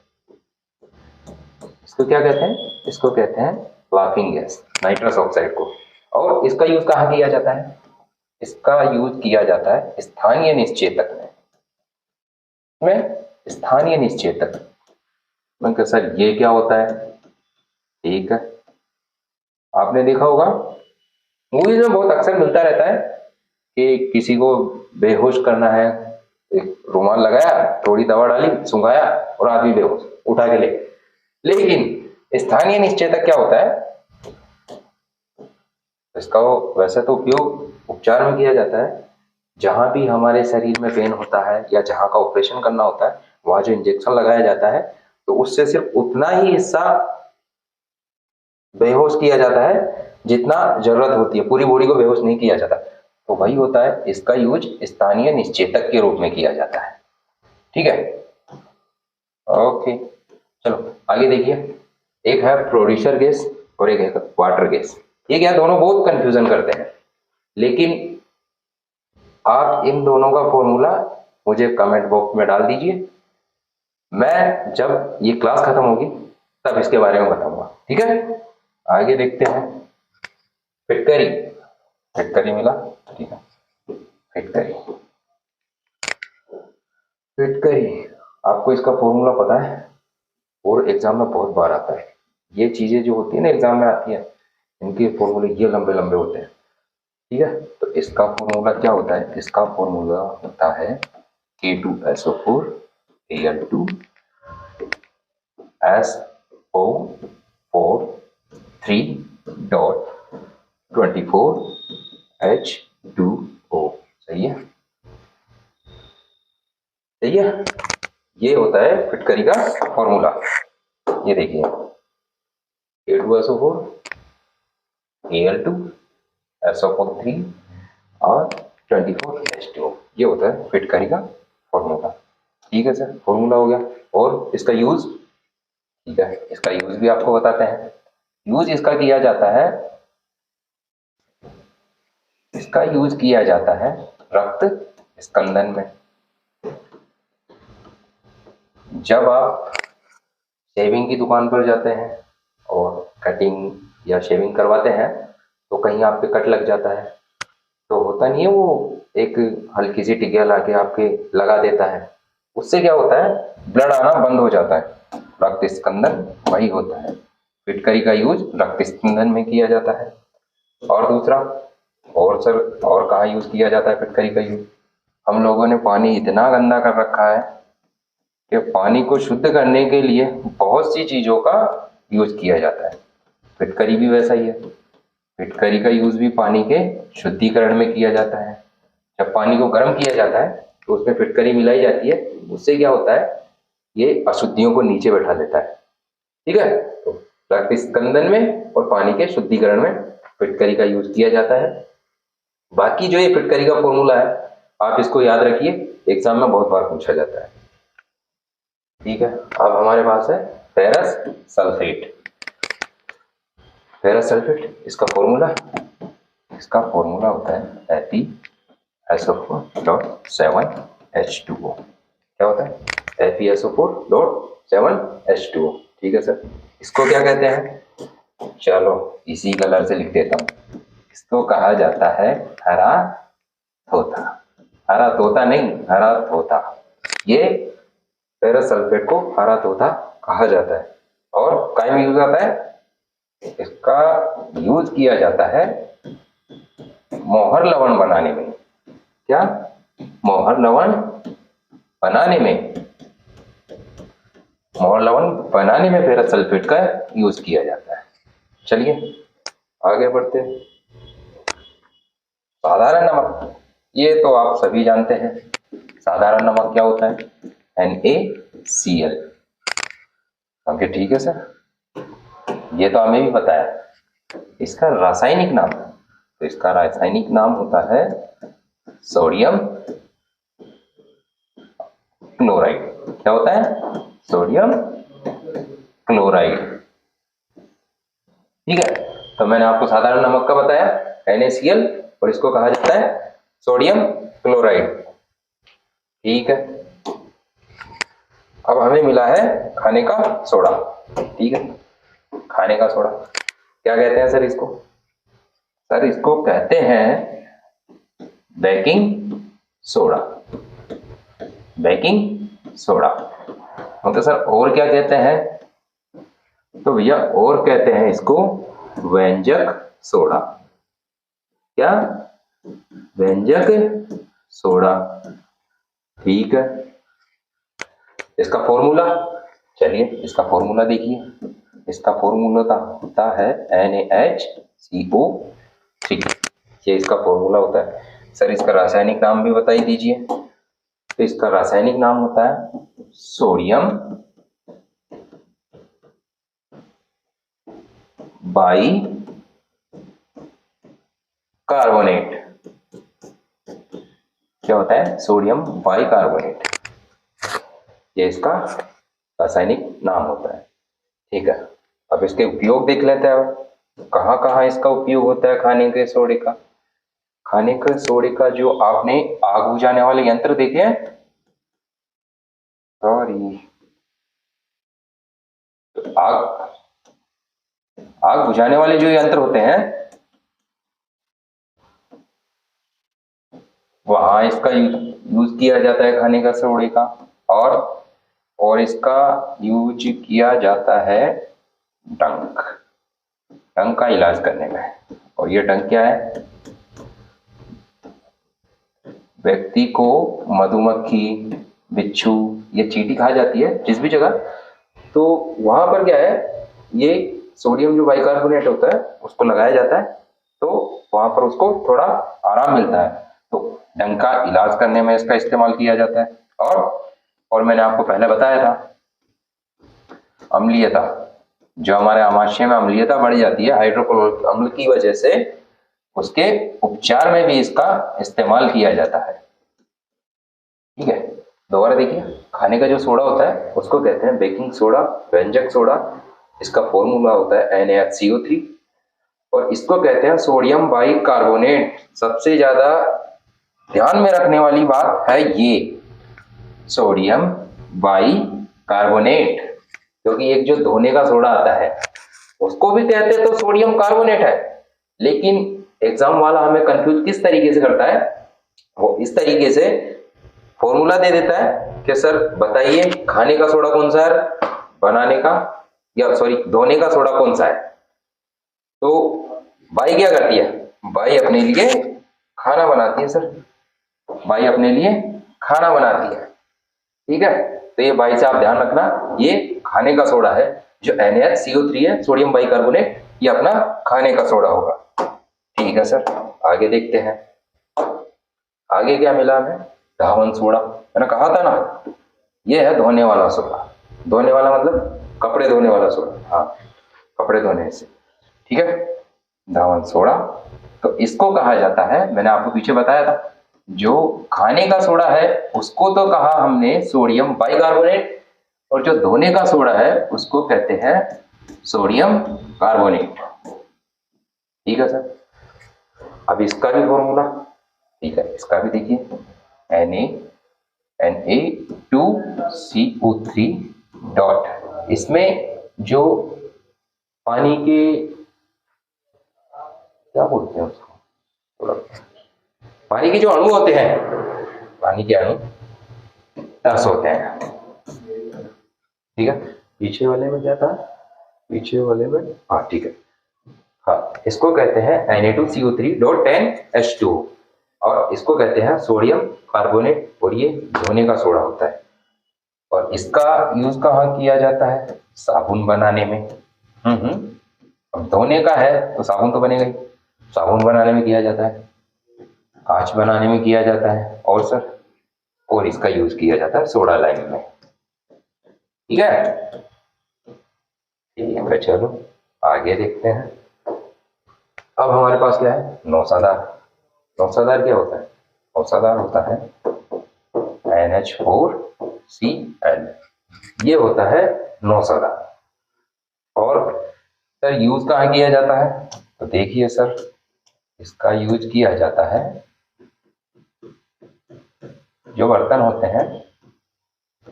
[SPEAKER 1] इसको क्या कहते हैं, इसको कहते हैं लाफिंग गैस, नाइट्रस ऑक्साइड को। और इसका यूज कहाँ किया जाता है, इसका यूज किया जाता है स्थानीय निश्चेतक में स्थानीय निश्चेतक। मैं कह सर ये क्या होता है, ठीक है। आपने देखा होगा मूवीज में बहुत अक्सर मिलता रहता है कि किसी को बेहोश करना है, एक रुमाल लगाया, थोड़ी दवा डाली, सुंघाया और आदमी बेहोश, उठा के ले। लेकिन स्थानीय निश्चेतक क्या होता है, इसका वैसे तो उपयोग उपचार में किया जाता है। जहां भी हमारे शरीर में पेन होता है या जहां का ऑपरेशन करना होता है वहां जो इंजेक्शन लगाया जाता है तो उससे सिर्फ उतना ही हिस्सा बेहोश किया जाता है जितना जरूरत होती है, पूरी बॉडी को बेहोश नहीं किया जाता। तो वही होता है, इसका यूज स्थानीय निश्चेतक के रूप में किया जाता है, ठीक है। ओके चलो आगे देखिए। एक है प्रोड्यूसर गैस और एक है वाटर गैस। ये क्या, दोनों बहुत कंफ्यूजन करते हैं, लेकिन आप इन दोनों का फॉर्मूला मुझे कमेंट बॉक्स में डाल दीजिए। मैं जब ये क्लास खत्म होगी तब इसके बारे में बताऊंगा, ठीक है। आगे देखते हैं। फिटकरी, फिटकरी मिला, ठीक है। फिटकरी, फिटकरी आपको इसका फॉर्मूला पता है और एग्जाम में बहुत बार आता है। ये चीजें जो होती है ना एग्जाम में आती है, इनके फॉर्मूले ये लंबे लंबे होते हैं, ठीक है। तो इसका फॉर्मूला क्या होता है, इसका फॉर्मूला होता है K2SO4 Al2 SO4 3.24 H2O। सही है, सही है। ये होता है फिटकरी का फॉर्मूला। ये देखिए K2SO4 Al2 SO4 3 और 24 H2O, ये होता है फिटकरी का फॉर्मूला, ठीक है सर। फॉर्मूला हो गया और इसका यूज, ठीक है, इसका यूज भी आपको बताते हैं। यूज इसका किया जाता है, इसका यूज किया जाता है रक्त स्कंदन में। जब आप शेविंग की दुकान पर जाते हैं और कटिंग या शेविंग करवाते हैं तो कहीं आप पे कट लग जाता है, तो होता नहीं है वो एक हल्की सी टिकिया लाके आपके लगा देता है, उससे क्या होता है, ब्लड आना बंद हो जाता है, रक्त स्कंदन वही होता है। फिटकरी का यूज रक्त स्कंदन में किया जाता है। और दूसरा, और सर और कहाँ यूज किया जाता है फिटकरी का यूज, हम लोगों ने पानी इतना गंदा कर रखा है कि पानी को शुद्ध करने के लिए बहुत सी चीजों का यूज किया जाता है। फिटकरी भी वैसा ही है, फिटकरी का यूज भी पानी के शुद्धिकरण में किया जाता है। जब पानी को गर्म किया जाता है तो उसमें फिटकरी मिलाई जाती है, उससे क्या होता है, ये अशुद्धियों को नीचे बैठा देता है, ठीक है। तो रक्त स्कंदन में और पानी के शुद्धिकरण में फिटकरी का यूज किया जाता है। बाकी जो ये फिटकरी का फॉर्मूला है आप इसको याद रखिए, एग्जाम में बहुत बार पूछा जाता है, ठीक है। अब हमारे पास है फेरस सल्फेट। फेरस सल्फेट, इसका फॉर्मूला, इसका फॉर्मूला होता है FeSO4.7H2O। क्या होता है, FeSO4.7H2O, ठीक है सर। इसको क्या कहते हैं, चलो इसी कलर से लिख देता हूँ, इसको कहा जाता है हरा तोता। हरा तोता नहीं, हरा तोता। ये फेरस सल्फेट को हरा तोता कहा जाता है। और काय में यूज आता है? इसका यूज किया जाता है मोहर लवण बनाने में। क्या? मोहर लवण बनाने में। मोहर लवण बनाने में फेरस सल्फेट का यूज किया जाता है। चलिए आगे बढ़ते हैं। साधारण नमक, ये तो आप सभी जानते हैं। साधारण नमक क्या होता है? NaCl। ओके, ठीक है सर, ये तो हमें भी पता है। इसका रासायनिक नाम, तो इसका रासायनिक नाम होता है सोडियम क्लोराइड। क्या होता है? Sodium chloride. ठीक है, तो मैंने आपको साधारण नमक का बताया NaCl, और इसको कहा जाता है सोडियम क्लोराइड। ठीक है, अब हमें मिला है खाने का सोडा। ठीक है, खाने का सोडा क्या कहते हैं सर इसको? सर इसको कहते हैं बेकिंग सोडा। Baking soda. मतलब सर और क्या कहते हैं? तो भैया और कहते हैं इसको व्यंजक सोडा। क्या? व्यंजक सोडा। ठीक है, इसका फॉर्मूला, चलिए इसका फॉर्मूला देखिए। इसका फॉर्मूला होता है NaHCO3। ये इसका फॉर्मूला होता है। सर इसका रासायनिक नाम भी बताई दीजिए। तो इसका रासायनिक नाम होता है सोडियम बाई कार्बोनेट। क्या होता है? Sodium by carbonate. ये इसका रासायनिक नाम होता है। ठीक है, अब इसके उपयोग देख लेते हैं। कहाँ कहाँ इसका उपयोग होता है खाने के सोडे का? खाने के सोडे का जो आपने आग बुझाने वाले यंत्र देखे हैं, सॉरी, आग बुझाने वाले जो यंत्र होते हैं, वहां इसका यूज किया जाता है खाने का सोडे का। और इसका यूज किया जाता है डंक का इलाज करने में। और ये डंक क्या है? व्यक्ति को मधुमक्खी, बिच्छू, ये चींटी खा जाती है जिस भी जगह, तो वहां पर क्या है, ये सोडियम जो बाइकार्बोनेट होता है उसको लगाया जाता है, तो वहां पर उसको थोड़ा आराम मिलता है। तो डंक का इलाज करने में इसका इस्तेमाल किया जाता है। और मैंने आपको पहले बताया था अम्लीयता, जो हमारे आमाशय में अम्लीयता बढ़ जाती है हाइड्रोक्लोरिक अम्ल की वजह से, उसके उपचार में भी इसका इस्तेमाल किया जाता है। ठीक है, दोबारा देखिए, खाने का जो सोडा होता है उसको कहते हैं बेकिंग सोडा, व्यंजक सोडा। इसका फॉर्मूला होता है NaCO3, और इसको कहते हैं सोडियम बाई कार्बोनेट। सबसे ज्यादा ध्यान में रखने वाली बात है ये सोडियम बाई कार्बोनेट, क्योंकि एक जो धोने का सोडा आता है उसको भी कहते हैं तो सोडियम कार्बोनेट है, लेकिन एग्जाम वाला हमें कंफ्यूज किस तरीके से करता है? वो इस तरीके से फॉर्मूला दे देता है कि सर बताइए खाने का सोडा कौन सा है, बनाने का या सॉरी धोने का सोडा कौन सा है। तो बाई क्या करती है? बाई अपने लिए खाना बनाती है सर, बाई अपने लिए खाना बनाती है। ठीक है, तो ये बाई से आप ध्यान रखना, ये खाने का सोडा है। जो NaCO3 है, सोडियम बाइकार्बोनेट, ये अपना खाने का सोडा होगा। ठीक है सर, आगे देखते हैं। आगे क्या मिला हमें? धावन सोडा। मैंने कहा था ना, ये है धोने वाला सोडा। धोने वाला मतलब कपड़े धोने वाला सोडा। हाँ, कपड़े धोने से। ठीक है, धावन सोडा। तो इसको कहा जाता है, मैंने आपको पीछे बताया था, जो खाने का सोडा है उसको तो कहा हमने सोडियम बाइकार्बोनेट, और जो धोने का सोडा है उसको कहते हैं सोडियम कार्बोनेट। ठीक है सर, अब इसका भी फॉर्मूला, ठीक है, इसका भी देखिए, Na2CO3 डॉट। इसमें जो पानी के क्या बोलते हैं उसको, पानी के जो अणु होते हैं, पानी के अणु 10 होते हैं। ठीक है, पीछे वाले में क्या था, पीछे वाले में, हाँ ठीक है, हाँ इसको कहते हैं Na2CO3.10H2 और इसको कहते हैं सोडियम कार्बोनेट और ये धोने का सोडा होता है। और इसका यूज कहाँ किया जाता है, साबुन बनाने में। अब धोने का है तो साबुन तो बनेगा ही, साबुन बनाने में किया जाता है, कांच बनाने में किया जाता है, और सर और इसका यूज किया जाता है सोडा लाइम में। ठीक है, ठीक है, चलो आगे देखते हैं। अब हमारे पास क्या है, नौसादार। नौसादार क्या होता है, नौसादार होता है NH4Cl, ये होता है नौसादार। और सर यूज कहाँ किया जाता है, तो देखिए सर इसका यूज किया जाता है, जो बर्तन होते हैं,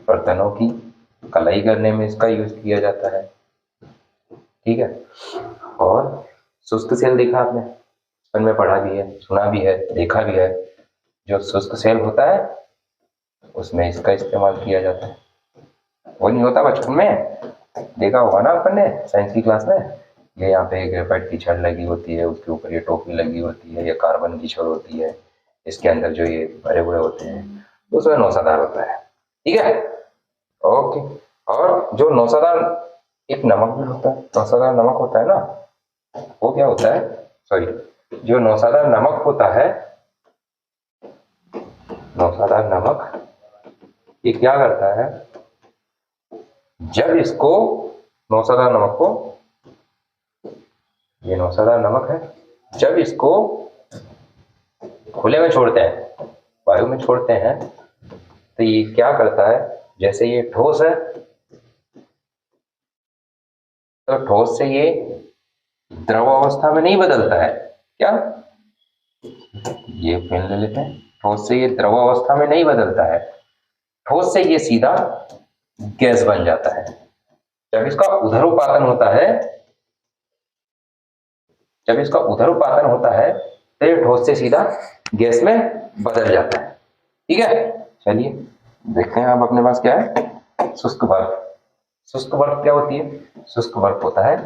[SPEAKER 1] बर्तनों की कलाई करने में इसका यूज किया जाता है। ठीक है, और शुष्क सेल देखा आपने, बचपन में पढ़ा भी है, सुना भी है, देखा भी है। जो शुष्क सेल होता है उसमें इसका इस्तेमाल किया जाता है। वो नहीं होता, बचपन में देखा होगा ना अपन ने साइंस की क्लास में, ये यहाँ पे ग्रेफाइट की छड़ लगी होती है, उसके ऊपर ये टोपी लगी होती है, ये कार्बन की छड़ होती है, इसके अंदर जो ये भरे हुए होते हैं उसमें नौसादार होता है। ठीक है, ओके। और जो नौसादार एक नमक भी होता है, नौसादार नमक होता है ना, वो क्या होता है, सॉरी, जो नौसादार नमक होता है, नौसादार नमक ये क्या करता है, जब इसको नौसादार नमक को, ये नौसादार नमक है, जब इसको खुले में छोड़ते हैं, वायु में छोड़ते हैं, तो ये क्या करता है, जैसे ये ठोस है तो ठोस से ये द्रव अवस्था में नहीं बदलता है, क्या, ये पेन ले लेते हैं, ठोस से ये द्रव अवस्था में नहीं बदलता है, ठोस से ये सीधा गैस बन जाता है। जब इसका उदरोपातन होता है, जब इसका उदरोपातन होता है तो ये ठोस से सीधा गैस में बदल जाता है। ठीक है, चलिए देखते हैं अब अपने पास क्या है, शुष्क बर्फ। शुष्क बर्फ क्या होती है, शुष्क बर्फ होता है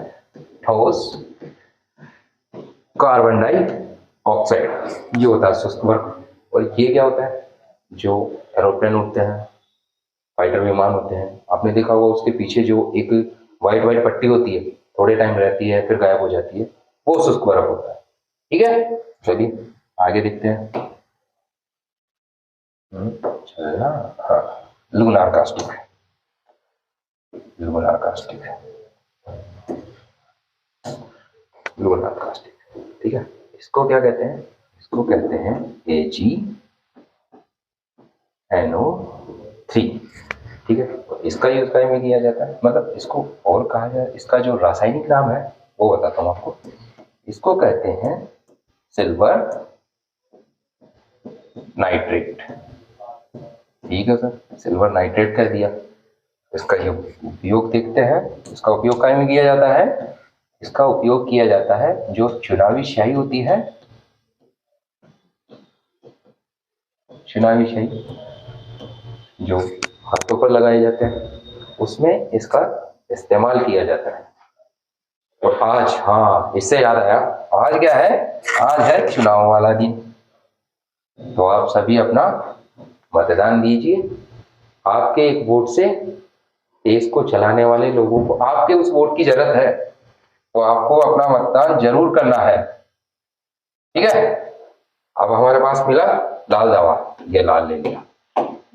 [SPEAKER 1] ठोस कार्बन डाइऑक्साइड, ये होता है शुष्क बर्फ। और ये क्या होता है, जो एरोप्लेन उड़ते हैं, फाइटर विमान होते हैं, आपने देखा होगा उसके पीछे जो एक व्हाइट व्हाइट पट्टी होती है, थोड़े टाइम रहती है फिर गायब हो जाती है, वो शुष्क बर्फ होता है। ठीक है, चलिए आगे देखते हैं। चलना, हाँ, lunar caustic, lunar caustic, lunar caustic. ठीक है, इसको क्या कहते हैं, इसको कहते हैं AgNO3। ठीक है, इसका यूज कहीं में किया जाता है, मतलब इसको और कहा जाए, इसका जो रासायनिक नाम है वो बताता हूँ आपको। इसको कहते हैं सिल्वर नाइट्रेट। ठीक है सर, सिल्वर नाइट्रेट कर दिया। इसका ये उपयोग देखते हैं, इसका उपयोग कहीं में किया जाता है, इसका उपयोग किया जाता है जो चुनावी स्याही होती है, चुनावी स्याही जो हाथों पर लगाए जाते हैं उसमें इसका इस्तेमाल किया जाता है। और आज, हाँ इससे याद आया, आज क्या है, आज है चुनाव वाला दिन, तो आप सभी अपना मतदान दीजिए। आपके एक वोट से देश को चलाने वाले लोगों को, आपके उस वोट की जरूरत है, तो आपको अपना मतदान जरूर करना है। ठीक है, अब हमारे पास मिला लाल दवा, ये लाल ले लिया,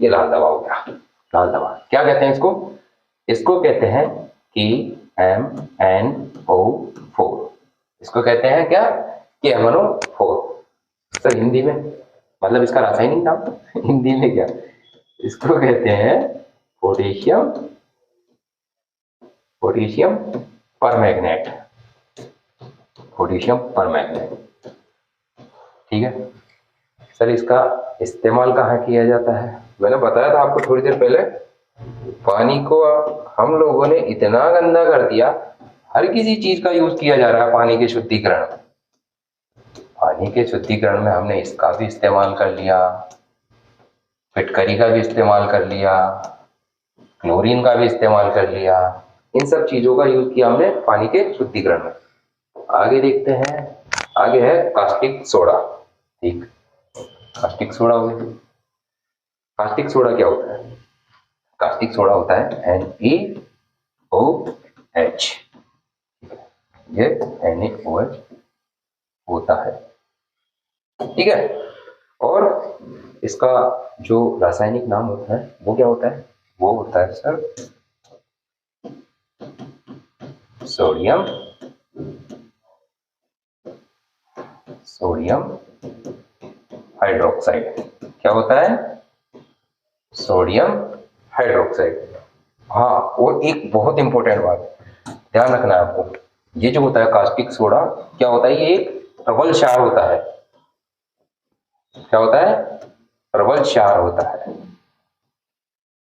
[SPEAKER 1] ये लाल दवा हो गया। लाल दवा क्या कहते हैं इसको, इसको कहते हैं KMNO4, इसको कहते हैं क्या, KMNO4। सर हिंदी में, मतलब इसका रासायनिक नाम हिंदी में क्या, इसको कहते हैं potassium, potassium permanganate, potassium permanganate. ठीक है सर, इसका इस्तेमाल कहाँ किया जाता है, मैंने बताया था आपको थोड़ी देर पहले, पानी को हम लोगों ने इतना गंदा कर दिया, हर किसी चीज का यूज किया जा रहा है पानी के शुद्धिकरण। पानी के शुद्धिकरण में हमने इसका भी इस्तेमाल कर लिया, फिटकरी का भी इस्तेमाल कर लिया, क्लोरीन का भी इस्तेमाल कर लिया। इन सब चीजों का यूज किया हमने पानी के शुद्धिकरण में। आगे देखते हैं, आगे है कास्टिक सोडा। ठीक, कास्टिक सोडा हो गया। कास्टिक सोडा क्या होता है? कास्टिक सोडा होता है NaOH। ये NaOH होता है, ठीक है। और इसका जो रासायनिक नाम होता है वो क्या होता है? वो होता है सर सोडियम हाइड्रोक्साइड। क्या होता है? Sodium hydroxide. हाँ, और एक बहुत इंपॉर्टेंट बात ध्यान रखना है आपको, ये जो होता है कास्टिक सोडा क्या होता है? ये एक प्रबल क्षार होता है। क्या होता है? प्रबल क्षार होता है।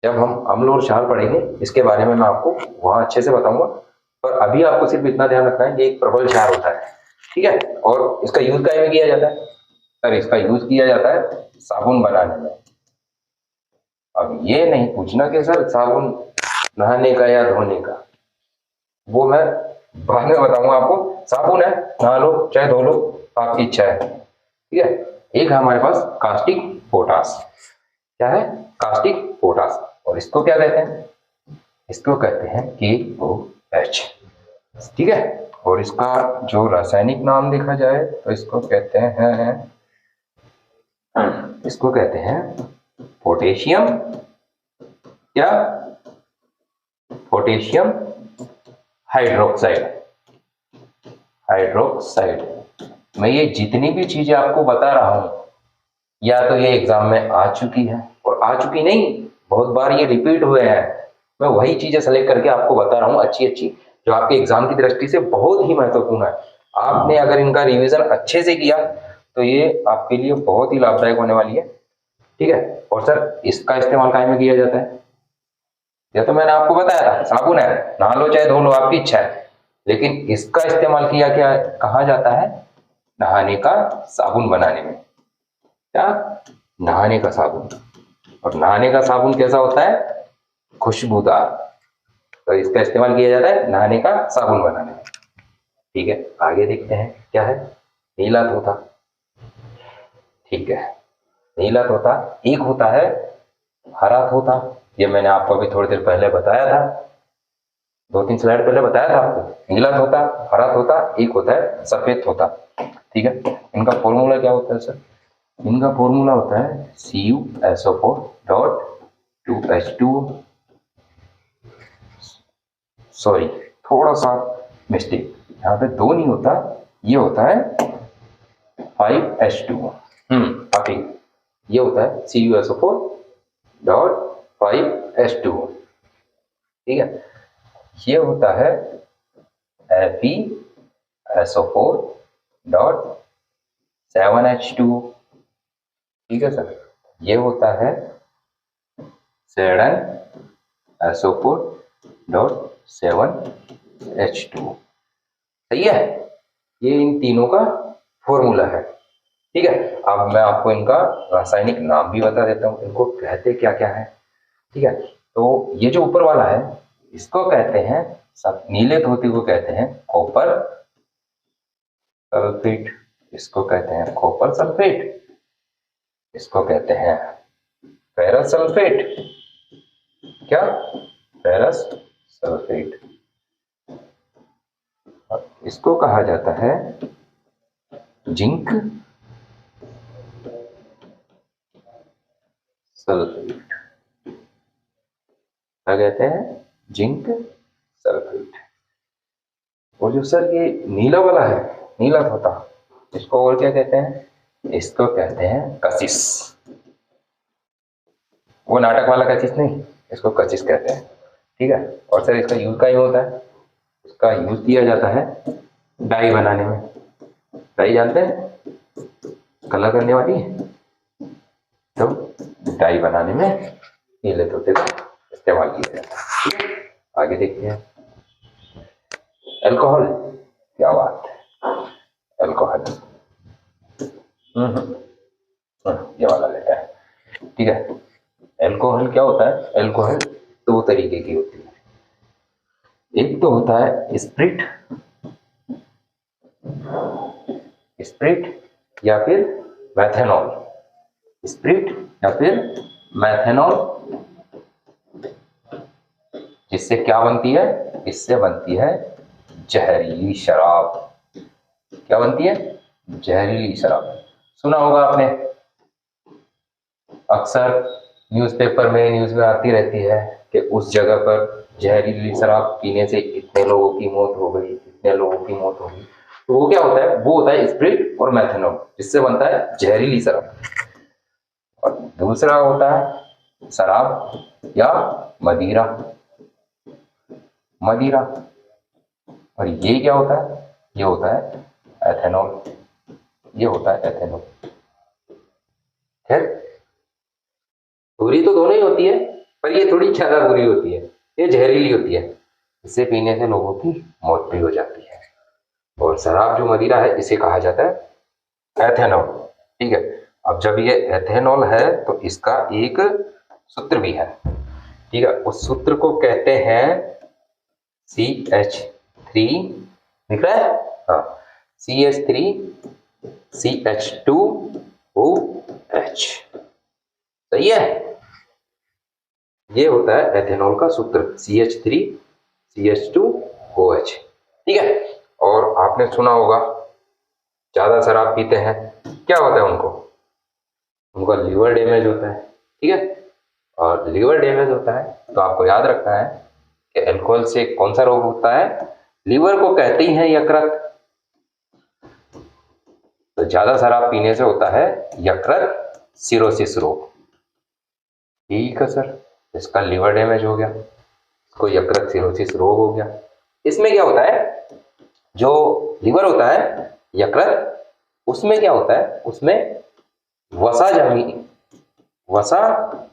[SPEAKER 1] जब हम अम्ल और क्षार पढ़ेंगे इसके बारे में मैं आपको वहां अच्छे से बताऊंगा, पर अभी आपको सिर्फ इतना ध्यान रखना है, ये एक प्रबल क्षार होता है, ठीक है। और इसका यूज क्या में किया जाता है? सर इसका यूज किया जाता है साबुन बनाने में। अब ये नहीं पूछना कि सर साबुन नहाने का या धोने का, वो मैं बाद में बताऊंगा आपको। साबुन है, नहा लो चाहे धो लो, आपकी इच्छा है, ठीक है। एक है हमारे पास कास्टिक पोटास। क्या है? Caustic potash. और इसको क्या कहते हैं? इसको कहते हैं KOH, ठीक है। और इसका जो रासायनिक नाम देखा जाए तो इसको कहते हैं पोटेशियम, क्या? Potassium hydroxide. मैं ये जितनी भी चीजें आपको बता रहा हूं, या तो ये एग्जाम में आ चुकी है, और आ चुकी नहीं, बहुत बार ये रिपीट हुए हैं। मैं वही चीजें सेलेक्ट करके आपको बता रहा हूँ अच्छी अच्छी, जो आपके एग्जाम की दृष्टि से बहुत ही महत्वपूर्ण है। आपने अगर इनका रिवीजन अच्छे से किया तो ये आपके लिए बहुत ही लाभदायक होने वाली है, ठीक है। और सर इसका इस्तेमाल काय में किया जाता है? ये तो मैंने आपको बताया था, साबुन है, नहा लो चाहे धो लो, आपकी इच्छा है। लेकिन इसका इस्तेमाल किया क्या कहा जाता है? नहाने का साबुन बनाने में। क्या? नहाने का साबुन। और नहाने का साबुन कैसा होता है? खुशबूदार। तो इसका इस्तेमाल किया जाता है नहाने का साबुन बनाने में, ठीक है। आगे देखते हैं क्या है? नीला तोता, ठीक है। नीला तोता, एक होता है हरा तोता, ये मैंने आपको अभी थोड़ी देर पहले बताया था, 2-3 स्लाइड पहले बताया था आपको। नीला तोता, हरा तोता, एक होता है सफेद तोता, ठीक है। इनका फॉर्मूला क्या होता है सर? इनका फॉर्मूला होता है CuSO4.2H2, सॉरी थोड़ा सा मिस्टेक, यहाँ पे 2 नहीं होता, ये होता है 5H2। काफी, ये होता है CuSO4.5H2, ठीक है। ये होता है FeSO4.7H2, ठीक है सर। ये होता है ZnSO4.7H2, सही है। ये इन तीनों का फॉर्मूला है, ठीक है। अब मैं आपको इनका रासायनिक नाम भी बता देता हूँ, इनको कहते क्या क्या है, ठीक है। तो ये जो ऊपर वाला है इसको कहते हैं, सब नीले तोते को कहते हैं कॉपर सल्फेट, इसको कहते हैं कॉपर सल्फेट, इसको कहते हैं फेरस सल्फेट। क्या? Ferrous sulphate. इसको कहा जाता है जिंक सल्फेट। क्या कहते हैं? Zinc sulphate. और जो सर ये नीला वाला है, नीला तोता, इसको और क्या कहते हैं? इसको कहते हैं कशिश। वो नाटक वाला कशिश नहीं, इसको कशिश कहते हैं, ठीक है। और सर इसका यूज क्या होता है? इसका यूज किया जाता है डाई बनाने में। डाई जानते हैं? कलर करने वाली, तो डाई बनाने में नीले तोते का इस्तेमाल किया जाता है, ठीक है। आगे देखते हैं अल्कोहल। क्या बात है, अल्कोहल। ये वाला लेते हैं, ठीक है। एल्कोहल क्या होता है, एल्कोहल दो तरीके की होती है, एक तो होता है स्प्रिट, स्प्रिट या फिर मैथेनॉल, स्प्रिट या फिर मैथेनॉल, जिससे क्या बनती है, इससे बनती है जहरीली शराब। क्या बनती है, जहरीली शराब। सुना होगा आपने, अक्सर न्यूज़पेपर में, न्यूज़ में आती रहती है कि उस जगह पर जहरीली शराब पीने से इतने लोगों की मौत हो गई, इतने लोगों की मौत हो गई। तो वो क्या होता है, वो होता है स्प्रिट और मैथेनॉल, जिससे बनता है जहरीली शराब। और दूसरा होता है शराब या मदिरा, मदिरा। और ये क्या होता है, ये होता है एथेनॉल, ये होता है एथेनॉल। खैर बुरी तो दोनों ही होती है, पर ये थोड़ी ज्यादा बुरी होती है, ये जहरीली होती है, इसे पीने से लोगों की मौत भी हो जाती है। और शराब जो मदिरा है इसे कहा जाता है एथेनॉल, ठीक है। अब जब ये एथेनॉल है तो इसका एक सूत्र भी है, ठीक है। उस सूत्र को कहते हैं CH3, दिख रहा है, हाँ, CH3CH2OH, सही है। ये होता है एथेनॉल का सूत्र, CH3CH2OH, ठीक है। और आपने सुना होगा ज्यादा शराब पीते हैं क्या होता है उनको, उनका लीवर डैमेज होता है, ठीक है। और लीवर डैमेज होता है तो आपको याद रखना है कि अल्कोहल से कौन सा रोग होता है, लीवर को कहते ही है यकृत। तो ज्यादा शराब पीने से होता है यकृत सिरोसिस रोग, ठीक है सर। इसका लीवर डैमेज हो गया, इसको यकृत सिरोसिस रोग हो गया। इसमें क्या होता है, जो लीवर होता है यकृत, उसमें क्या होता है, उसमें वसा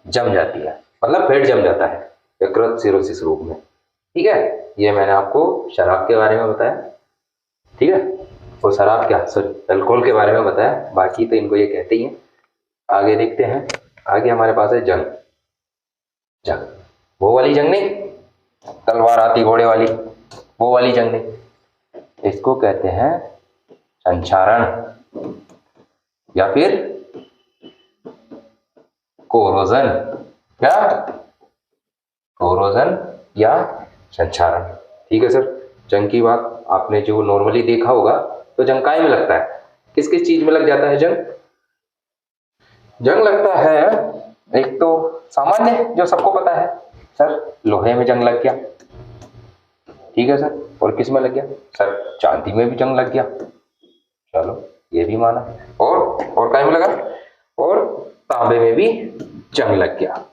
[SPEAKER 1] जम जाती है, मतलब फैट जम जाता है यकृत सिरोसिस रोग में, ठीक है। ये मैंने आपको शराब के बारे में बताया, ठीक है। और शराब क्या, सॉरी, अल्कोहल के बारे में बताया, बाकी तो इनको ये कहते ही हैं। आगे देखते हैं, आगे हमारे पास है जंग। जंग वो वाली जंग नहीं, तलवार आती घोड़े वाली, वो वाली जंग नहीं, इसको कहते हैं संक्षारण या फिर कोरोजन। क्या, कोरोजन या संक्षारण, ठीक है सर। जंग की बात आपने जो नॉर्मली देखा होगा, तो जंग काय में लगता है, किस किस चीज में लग जाता है जंग, जंग लगता है एक तो सामान्य जो सबको पता है, सर लोहे में जंग लग गया, ठीक है सर। और किस में लग गया, सर चांदी में भी जंग लग गया, चलो ये भी माना। और काय में लगा, और तांबे में भी जंग लग गया,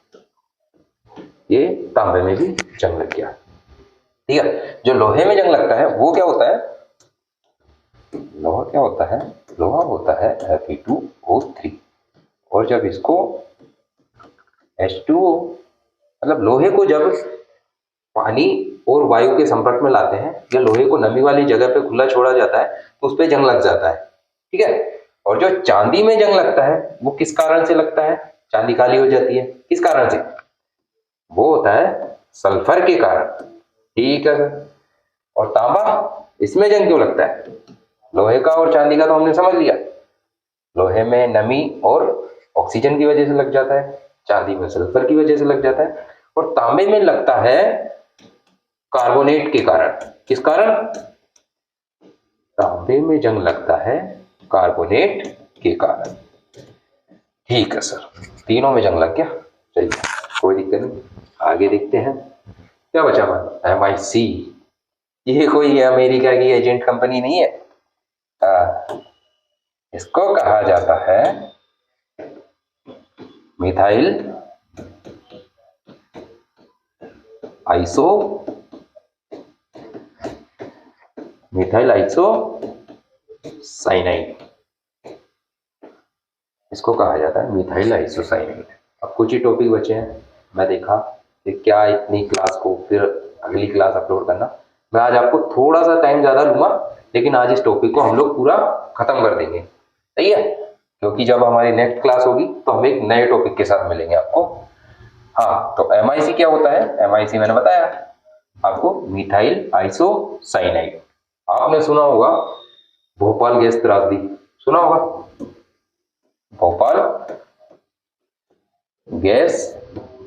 [SPEAKER 1] ये तांबे में भी जंग लग गया, ठीक है। जो लोहे में जंग लगता है वो क्या होता है, लोहा क्या होता है, लोहा होता है Fe2O3। और जब इसको H2O, मतलब लोहे को जब पानी और वायु के संपर्क में लाते हैं या लोहे को नमी वाली जगह पे खुला छोड़ा जाता है तो उस पर जंग लग जाता है, ठीक है। और जो चांदी में जंग लगता है वो किस कारण से लगता है, चांदी काली हो जाती है किस कारण से, वो होता है सल्फर के कारण, ठीक है सर। और तांबा, इसमें जंग क्यों लगता है, लोहे का और चांदी का तो हमने समझ लिया, लोहे में नमी और ऑक्सीजन की वजह से लग जाता है, चांदी में सल्फर की वजह से लग जाता है, और तांबे में लगता है कार्बोनेट के कारण, किस कारण, तांबे में जंग लगता है कार्बोनेट के कारण, ठीक है सर। तीनों में जंग लग गया, चलिए कोई दिक्कत नहीं। आगे देखते हैं क्या बचा हमारा, MIC, ये कोई अमेरिका की एजेंट कंपनी नहीं है, इसको कहा जाता है मिथाइल आइसोसाइनाइड, इसको कहा जाता है मिथाइल आइसोसाइनाइड। अब कुछ ही टॉपिक बचे हैं, मैं देखा कि क्या इतनी क्लास को फिर अगली क्लास अपलोड करना, मैं आज आपको थोड़ा सा टाइम ज़्यादा लूँगा, लेकिन आज इस टॉपिक को हम लोग पूरा खत्म कर देंगे, सही है। क्योंकि जब हमारी नेक्स्ट क्लास होगी तो हम एक नए टॉपिक के साथ मिलेंगे आपको। हाँ, तो MIC क्या होता है? MIC मैंने बताया आपको, मिथाइल आइसोसाइनाइड। आपने सुना होगा भोपाल गैस त्रासदी, सुना होगा भोपाल गैस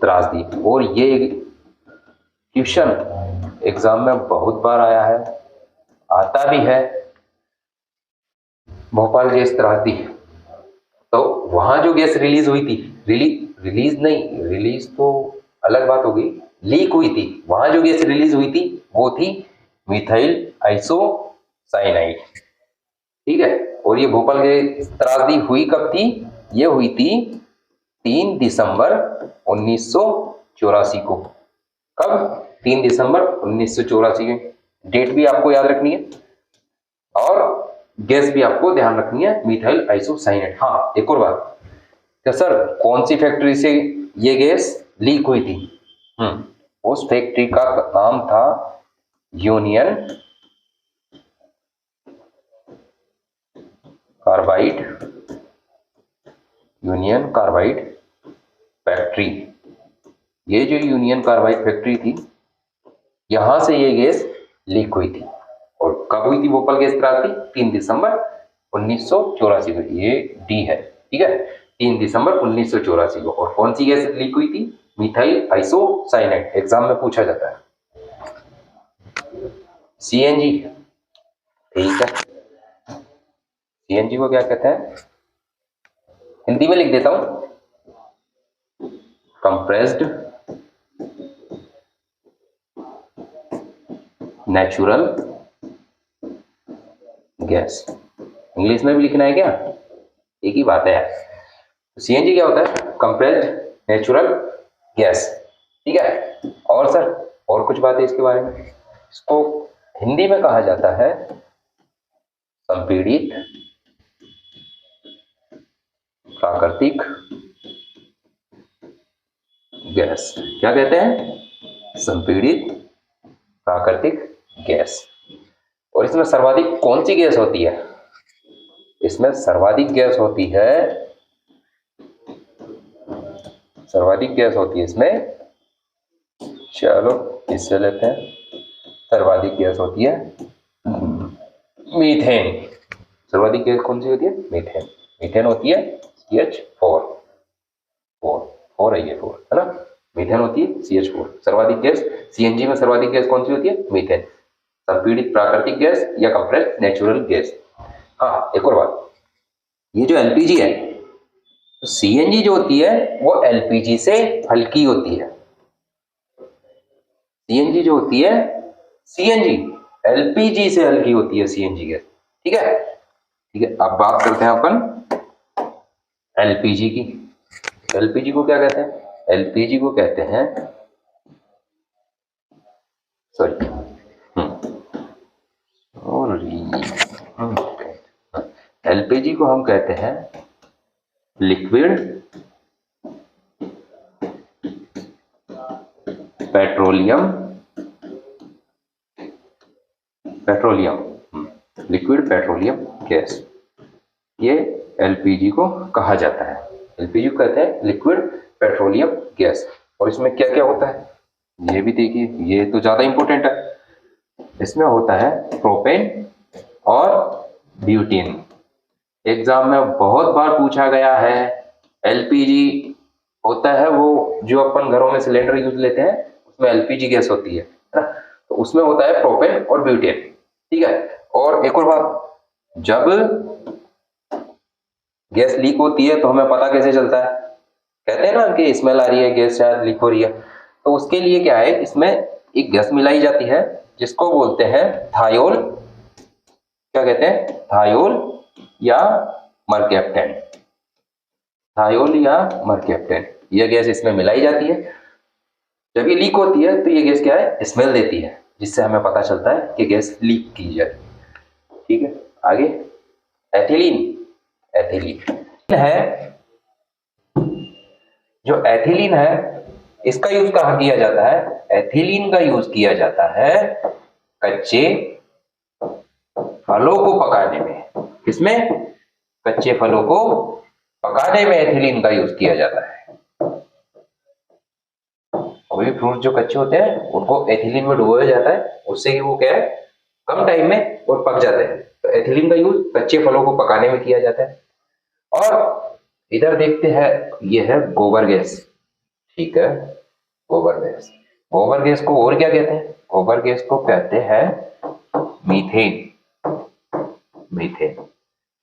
[SPEAKER 1] त्रासदी। और ये क्वेश्चन एग्जाम में बहुत बार आया है, आता भी है, भोपाल गैस त्रासदी। तो वहां जो गैस रिलीज हुई थी, रिलीज तो अलग बात हो गई, लीक हुई थी, वहां जो गैस रिलीज हुई थी वो थी मिथाइल आइसोसाइनाइड। ठीक है, और ये भोपाल गैस त्रासदी हुई कब थी? ये हुई थी 3 दिसंबर 1984 को। कब? 3 दिसंबर 1984 में। डेट भी आपको याद रखनी है और गैस भी आपको ध्यान रखनी है, मिथाइल आइसोसाइनेट। हाँ, एक और बात, क्या सर कौन सी फैक्ट्री से ये गैस लीक हुई थी? उस फैक्ट्री का नाम था यूनियन कार्बाइड फैक्ट्री। ये जो यूनियन कार्बाइड फैक्ट्री थी, यहां से ये गैस लीक हुई थी। और कब हुई थी भोपाल गैस त्रासदी? 3 दिसंबर 1984 को। ये डी है, ठीक है, 3 दिसंबर 1984 को। और कौन सी गैस लीक हुई थी? Methyl isocyanate. एग्जाम में पूछा जाता है। CNG, ठीक है, CNG को क्या कहते हैं? हिंदी में लिख देता हूं, कंप्रेस्ड नेचुरल गैस। इंग्लिश में भी लिखना है क्या? एक ही बात है यार। CNG क्या होता है? कंप्रेस्ड नेचुरल गैस, ठीक है। और सर और कुछ बात है इसके बारे में? इसको हिंदी में कहा जाता है संपीड़ित प्राकृतिक गैस। क्या कहते हैं? संपीड़ित प्राकृतिक गैस। और इसमें सर्वाधिक कौन सी गैस होती है? इसमें सर्वाधिक गैस होती है इसमें, चलो इससे लेते हैं, सर्वाधिक गैस होती है मीथेन। सर्वाधिक गैस कौन सी होती है? मीथेन होती है CH4, 4 है, ये 4 है ना। मीथेन होती है CH4। सर्वाधिक गैस CNG में सर्वाधिक गैस कौन सी होती है? मीथेन। संपीड़ित प्राकृतिक गैस या कंप्रेस्ड नेचुरल गैस। हाँ, एक और बात, ये जो LPG है, तो CNG जो होती है वो LPG से हल्की होती है। CNG जो होती है, CNG LPG से हल्की होती है, CNG गैस, ठीक है। अब बात करते हैं अपन LPG की। LPG को क्या कहते हैं? LPG को कहते हैं, LPG को हम कहते हैं liquid petroleum liquid petroleum gas. ये LPG को कहा जाता है। LPG को कहते हैं लिक्विड पेट्रोलियम गैस। और इसमें क्या क्या होता है ये भी देखिए, ये तो ज्यादा इंपॉर्टेंट है। इसमें होता है प्रोपेन और ब्यूटेन। एग्जाम में बहुत बार पूछा गया है। LPG होता है वो जो अपन घरों में सिलेंडर यूज लेते हैं, उसमें LPG गैस होती है ना, तो उसमें होता है प्रोपेन और ब्यूटेन, ठीक है। और एक और बात, जब गैस लीक होती है तो हमें पता कैसे चलता है? कहते हैं ना कि स्मेल आ रही है, गैस शायद लीक हो रही है। तो उसके लिए क्या है, इसमें एक गैस मिलाई जाती है जिसको बोलते हैं थायोल। क्या कहते हैं? थायोल या मरकैप्टन। थायोल या मरकैप्टन, यह गैस इसमें मिलाई जाती है। जब ये लीक होती है तो ये गैस क्या है? स्मेल देती है, जिससे हमें पता चलता है कि गैस लीक की जाए, ठीक है। आगे एथिलीन है। जो एथिलीन है इसका यूज कहाँ किया जाता है? एथिलीन का यूज किया जाता है कच्चे फलों को पकाने में। किसमें? कच्चे फलों को पकाने में एथिलीन का यूज किया जाता है। कोई भी फ्रूट जो कच्चे होते हैं उनको एथिलीन में डुबोया जाता है, उससे वो क्या है कम टाइम में और पक जाते हैं। तो एथिलीन का यूज कच्चे फलों को पकाने में किया जाता है। और इधर देखते हैं, ये है गोबर गैस। ठीक है, गोबर गैस। गोबर गैस को और क्या कहते हैं? गोबर गैस को कहते हैं मीथेन। मीथेन,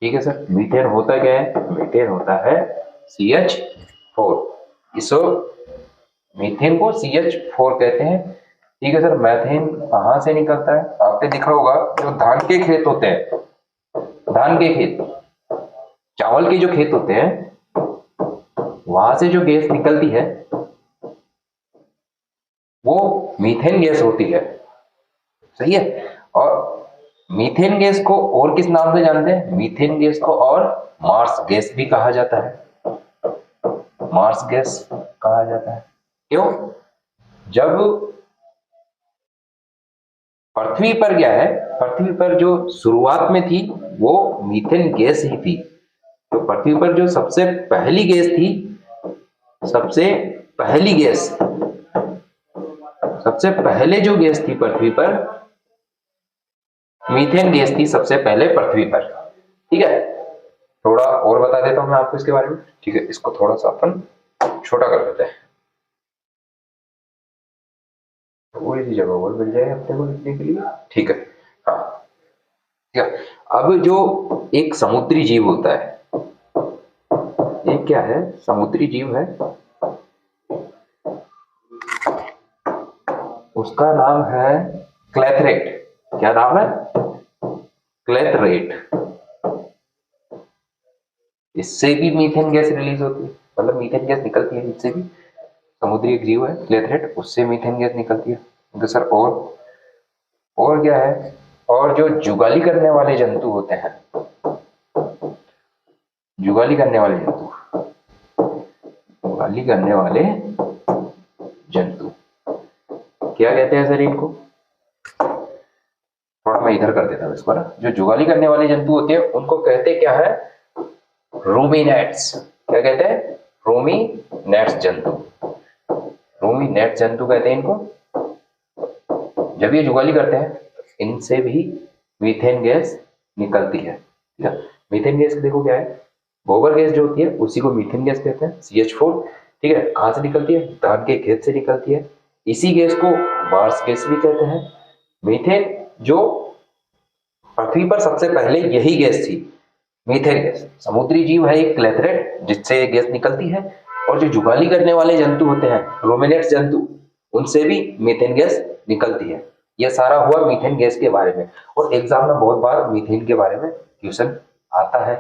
[SPEAKER 1] ठीक है सर। मीथेन होता क्या है? मीथेन होता है CH4। इसको मीथेन को CH4 कहते हैं। ठीक है सर। मीथेन कहाँ से निकलता है? आपने देखा होगा जो धान के खेत होते हैं, धान के खेत, चावल के जो खेत होते हैं, वहां से जो गैस निकलती है वो मीथेन गैस होती है। सही है। और मीथेन गैस को और किस नाम से जानते हैं? मीथेन गैस को और मार्स गैस भी कहा जाता है। मार्स गैस कहा जाता है। क्यों? जब पृथ्वी पर क्या है, पृथ्वी पर जो शुरुआत में थी वो मीथेन गैस ही थी। तो पृथ्वी पर जो सबसे पहली गैस थी, सबसे पहली गैस, सबसे पहले जो गैस थी पृथ्वी पर, मीथेन गैस थी सबसे पहले पृथ्वी पर। ठीक है। थोड़ा और बता देता हूं मैं आपको इसके बारे में। ठीक है, इसको थोड़ा सा अपन छोटा कर देते हैं, थोड़ी सी जगह और मिल जाए अपने को लिखने के लिए। ठीक है। हाँ, ठीक है। अब जो एक समुद्री जीव होता है, ये क्या है? समुद्री जीव है, उसका नाम है क्लेथरेट। क्या नाम है? क्लेथरेट। इससे भी मीथेन गैस रिलीज होती है, मतलब मीथेन गैस निकलती है इससे भी। समुद्री एक जीव है क्लेथरेट, उससे मीथेन गैस निकलती है। तो सर और क्या है? और जो जुगाली करने वाले जंतु होते हैं, जुगाली करने वाले जंतु, जुगाली करने वाले जंतु क्या कहते हैं सर इनको? थोड़ा मैं इधर कर देता हूं इसको ना। जो जुगाली करने वाले जंतु होते हैं उनको कहते क्या है? रूमिनेट्स। क्या कहते हैं? रूमिनेट्स जंतु। रूमिनेट जंतु कहते हैं इनको। जब ये जुगाली करते हैं इनसे भी मीथेन गैस निकलती है। ठीक है। मीथेन गैस देखो क्या है, गोबर गैस जो होती है उसी को मीथेन गैस कहते हैं, CH4। ठीक है। कहां से निकलती है? धान के खेत से निकलती है। इसी गैस को मार्स गैस भी कहते हैं। मीथेन जो पृथ्वी पर सबसे पहले यही गैस थी, मीथेन गैस। समुद्री जीव है एक क्लेथरेट, जिससे गैस निकलती है। और जो जुगाली करने वाले जंतु होते हैं, रोमिनेट्स जंतु, उनसे भी मीथेन गैस निकलती है। यह सारा हुआ मीथेन गैस के बारे में। और एग्जाम में बहुत बार मीथेन के बारे में क्वेश्चन आता है,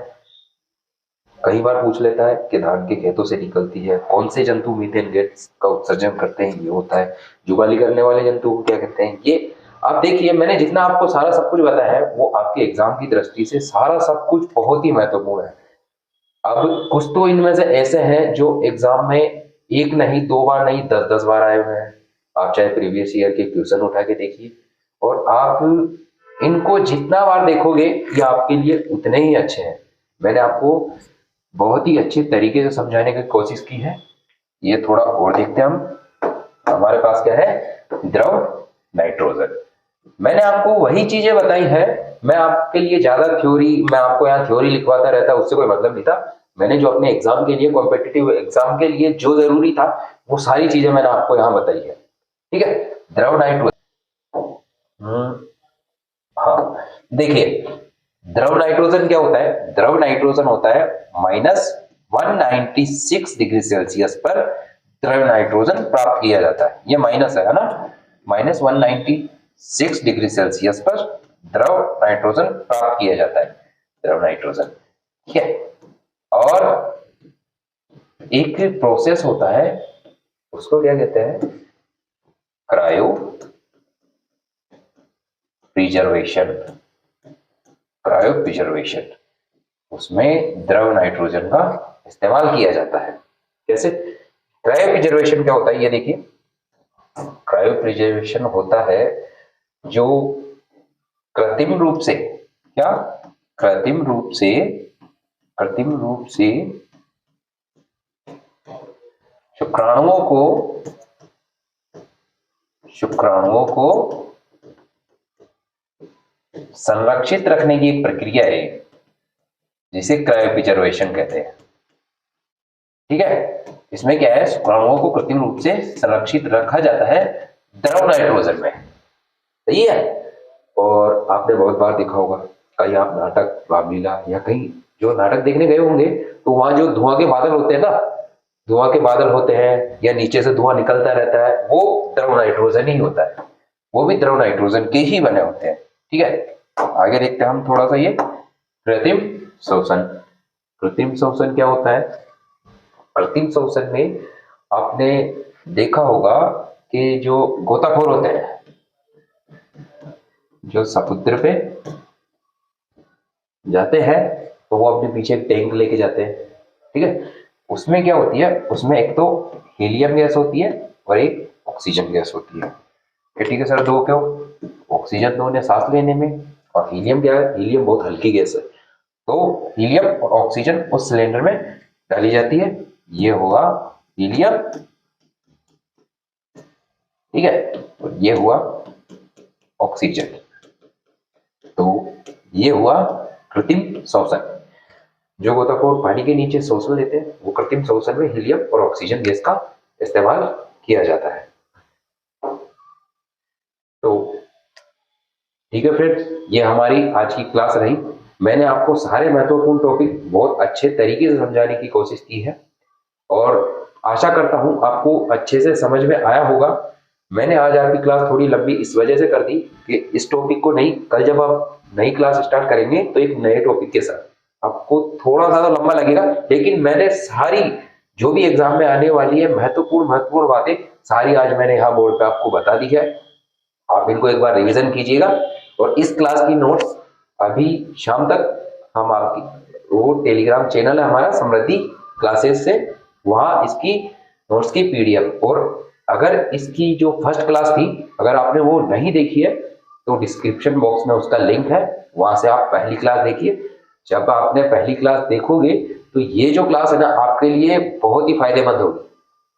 [SPEAKER 1] कई बार पूछ लेता है कि धान के खेतों से निकलती है, कौन से जंतु मीथेन गैस का उत्सर्जन करते हैं, ये होता है। जुगाली करने वाले जंतु को क्या कहते हैं, ये आप देखिए। मैंने जितना आपको सारा सब कुछ बताया है वो आपके एग्जाम की दृष्टि से सारा सब कुछ बहुत ही महत्वपूर्ण है। अब कुछ तो इनमें से ऐसे हैं जो एग्जाम में एक नहीं, दो बार नहीं, 10-10 बार आए हुए हैं। आप चाहे प्रीवियस ईयर के क्वेश्चन उठा के देखिए, और आप इनको जितना बार देखोगे ये आपके लिए उतने ही अच्छे हैं। मैंने आपको बहुत ही अच्छे तरीके से समझाने की कोशिश की है। ये थोड़ा और देखते हैं हम। हमारे पास क्या है? द्रव नाइट्रोजन। मैंने आपको वही चीजें बताई है। मैं आपके लिए ज्यादा थ्योरी, मैं आपको यहाँ थ्योरी लिखवाता रहता, उससे कोई मतलब नहीं था। मैंने जो अपने एग्जाम के लिए, कॉम्पिटिटिव एग्जाम के लिए जो जरूरी था वो सारी चीजें मैंने आपको यहाँ बताई है। ठीक है। द्रव नाइट्रोजन, हाँ देखिए, द्रव नाइट्रोजन क्या होता है? द्रव नाइट्रोजन होता है -196 डिग्री सेल्सियस पर द्रव नाइट्रोजन प्राप्त किया जाता है। ये माइनस है ना, -196 डिग्री सेल्सियस पर द्रव नाइट्रोजन प्राप्त किया जाता है, द्रव नाइट्रोजन। ठीक है। और एक प्रोसेस होता है, उसको क्या कहते हैं? Cryo preservation. क्रायो प्रिजर्वेशन, उसमें द्रव नाइट्रोजन का इस्तेमाल किया जाता है। कैसे? क्रायो प्रिजर्वेशन क्या होता है ये देखिए। क्रायो प्रिजर्वेशन होता है जो कृत्रिम रूप से, क्या? कृत्रिम रूप से शुक्राणुओं को संरक्षित रखने की प्रक्रिया है जिसे क्रायोप्रिजर्वेशन कहते हैं। ठीक है, इसमें क्या है, शुक्राणुओं को कृत्रिम रूप से संरक्षित रखा जाता है द्रव नाइट्रोजन में। सही है। और आपने बहुत बार देखा होगा, कहीं आप नाटक, रामलीला या कहीं जो नाटक देखने गए होंगे तो वहां जो धुआं के बादल होते हैं ना, धुआं के बादल होते हैं या नीचे से धुआं निकलता रहता है, वो द्रव नाइट्रोजन ही होता है। वो भी द्रव नाइट्रोजन के ही बने होते हैं। ठीक है, आगे देखते हैं हम थोड़ा सा ये कृत्रिम श्वसन। कृत्रिम श्वसन क्या होता है? कृत्रिम श्वसन में आपने देखा होगा कि जो गोताखोर होते हैं, जो समुद्र पे जाते हैं तो वो अपने पीछे एक टैंक लेके जाते हैं। ठीक है, उसमें क्या होती है, उसमें एक तो हीलियम गैस होती है और एक ऑक्सीजन गैस होती है। ठीक है सर, दो क्यों? ऑक्सीजन तो उन्हें सांस लेने में, और हीलियम क्या है, हीलियम बहुत हल्की गैस है, तो हीलियम और ऑक्सीजन उस सिलेंडर में डाली जाती है। ये होगा हीलियम, ठीक है, और ये हुआ ऑक्सीजन। तो ये हुआ कृत्रिम श्वसन। जो गोताखोर पानी के नीचे श्वसन लेते हैं वो कृत्रिम श्वसन में हीलियम और ऑक्सीजन गैस का इस्तेमाल किया जाता है। तो ठीक है फ्रेंड्स, ये हमारी आज की क्लास रही। मैंने आपको सारे महत्वपूर्ण टॉपिक बहुत अच्छे तरीके से समझाने की कोशिश की है और आशा करता हूं आपको अच्छे से समझ में आया होगा। मैंने आज आपकी क्लास थोड़ी लंबी इस वजह से कर दी कि इस टॉपिक को नहीं, कल जब आप नई क्लास स्टार्ट करेंगे तो एक नए टॉपिक के साथ आपको थोड़ा सा लंबा लगेगा, लेकिन मैंने सारी जो भी एग्जाम में आने वाली है महत्वपूर्ण बातें सारी आज मैंने यहाँ बोर्ड पे आपको बता दी है। आप इनको एक बार रिवीजन कीजिएगा और इस क्लास की नोट्स अभी शाम तक हम आपकी वो टेलीग्राम चैनल है हमारा समृद्धि क्लासेस से, वहां इसकी नोट्स की पीडीएफ, और अगर इसकी जो फर्स्ट क्लास थी अगर आपने वो नहीं देखी है तो डिस्क्रिप्शन बॉक्स में उसका लिंक है, वहां से आप पहली क्लास देखिए। जब आपने पहली क्लास देखोगे तो ये जो क्लास है ना आपके लिए बहुत ही फायदेमंद होगी।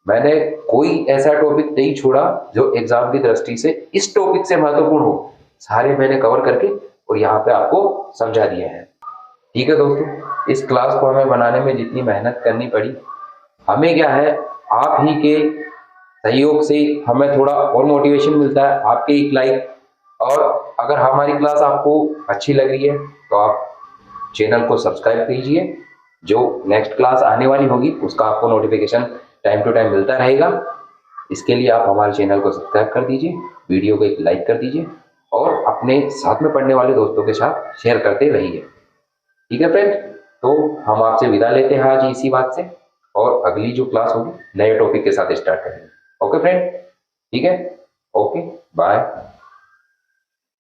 [SPEAKER 1] मैंने कोई ऐसा टॉपिक नहीं छोड़ा जो एग्जाम की दृष्टि से इस टॉपिक से महत्वपूर्ण हो, सारे मैंने कवर करके और यहाँ पे आपको समझा दिए हैं। ठीक है दोस्तों, इस क्लास को हमें बनाने में जितनी मेहनत करनी पड़ी, हमें क्या है, आप ही के सहयोग से हमें थोड़ा और मोटिवेशन मिलता है, आपके एक लाइक। और अगर हमारी क्लास आपको अच्छी लग रही है तो आप चैनल को सब्सक्राइब कीजिए, जो नेक्स्ट क्लास आने वाली होगी उसका आपको नोटिफिकेशन टाइम टू टाइम मिलता रहेगा। इसके लिए आप हमारे चैनल को सब्सक्राइब कर दीजिए, वीडियो को एक लाइक कर दीजिए और अपने साथ में पढ़ने वाले दोस्तों के साथ शेयर करते रहिए। ठीक है फ्रेंड, तो हम आपसे विदा लेते हैं आज इसी बात से, और अगली जो क्लास होगी नए टॉपिक के साथ स्टार्ट करेंगे। ओके फ्रेंड, ठीक है, ओके बाय।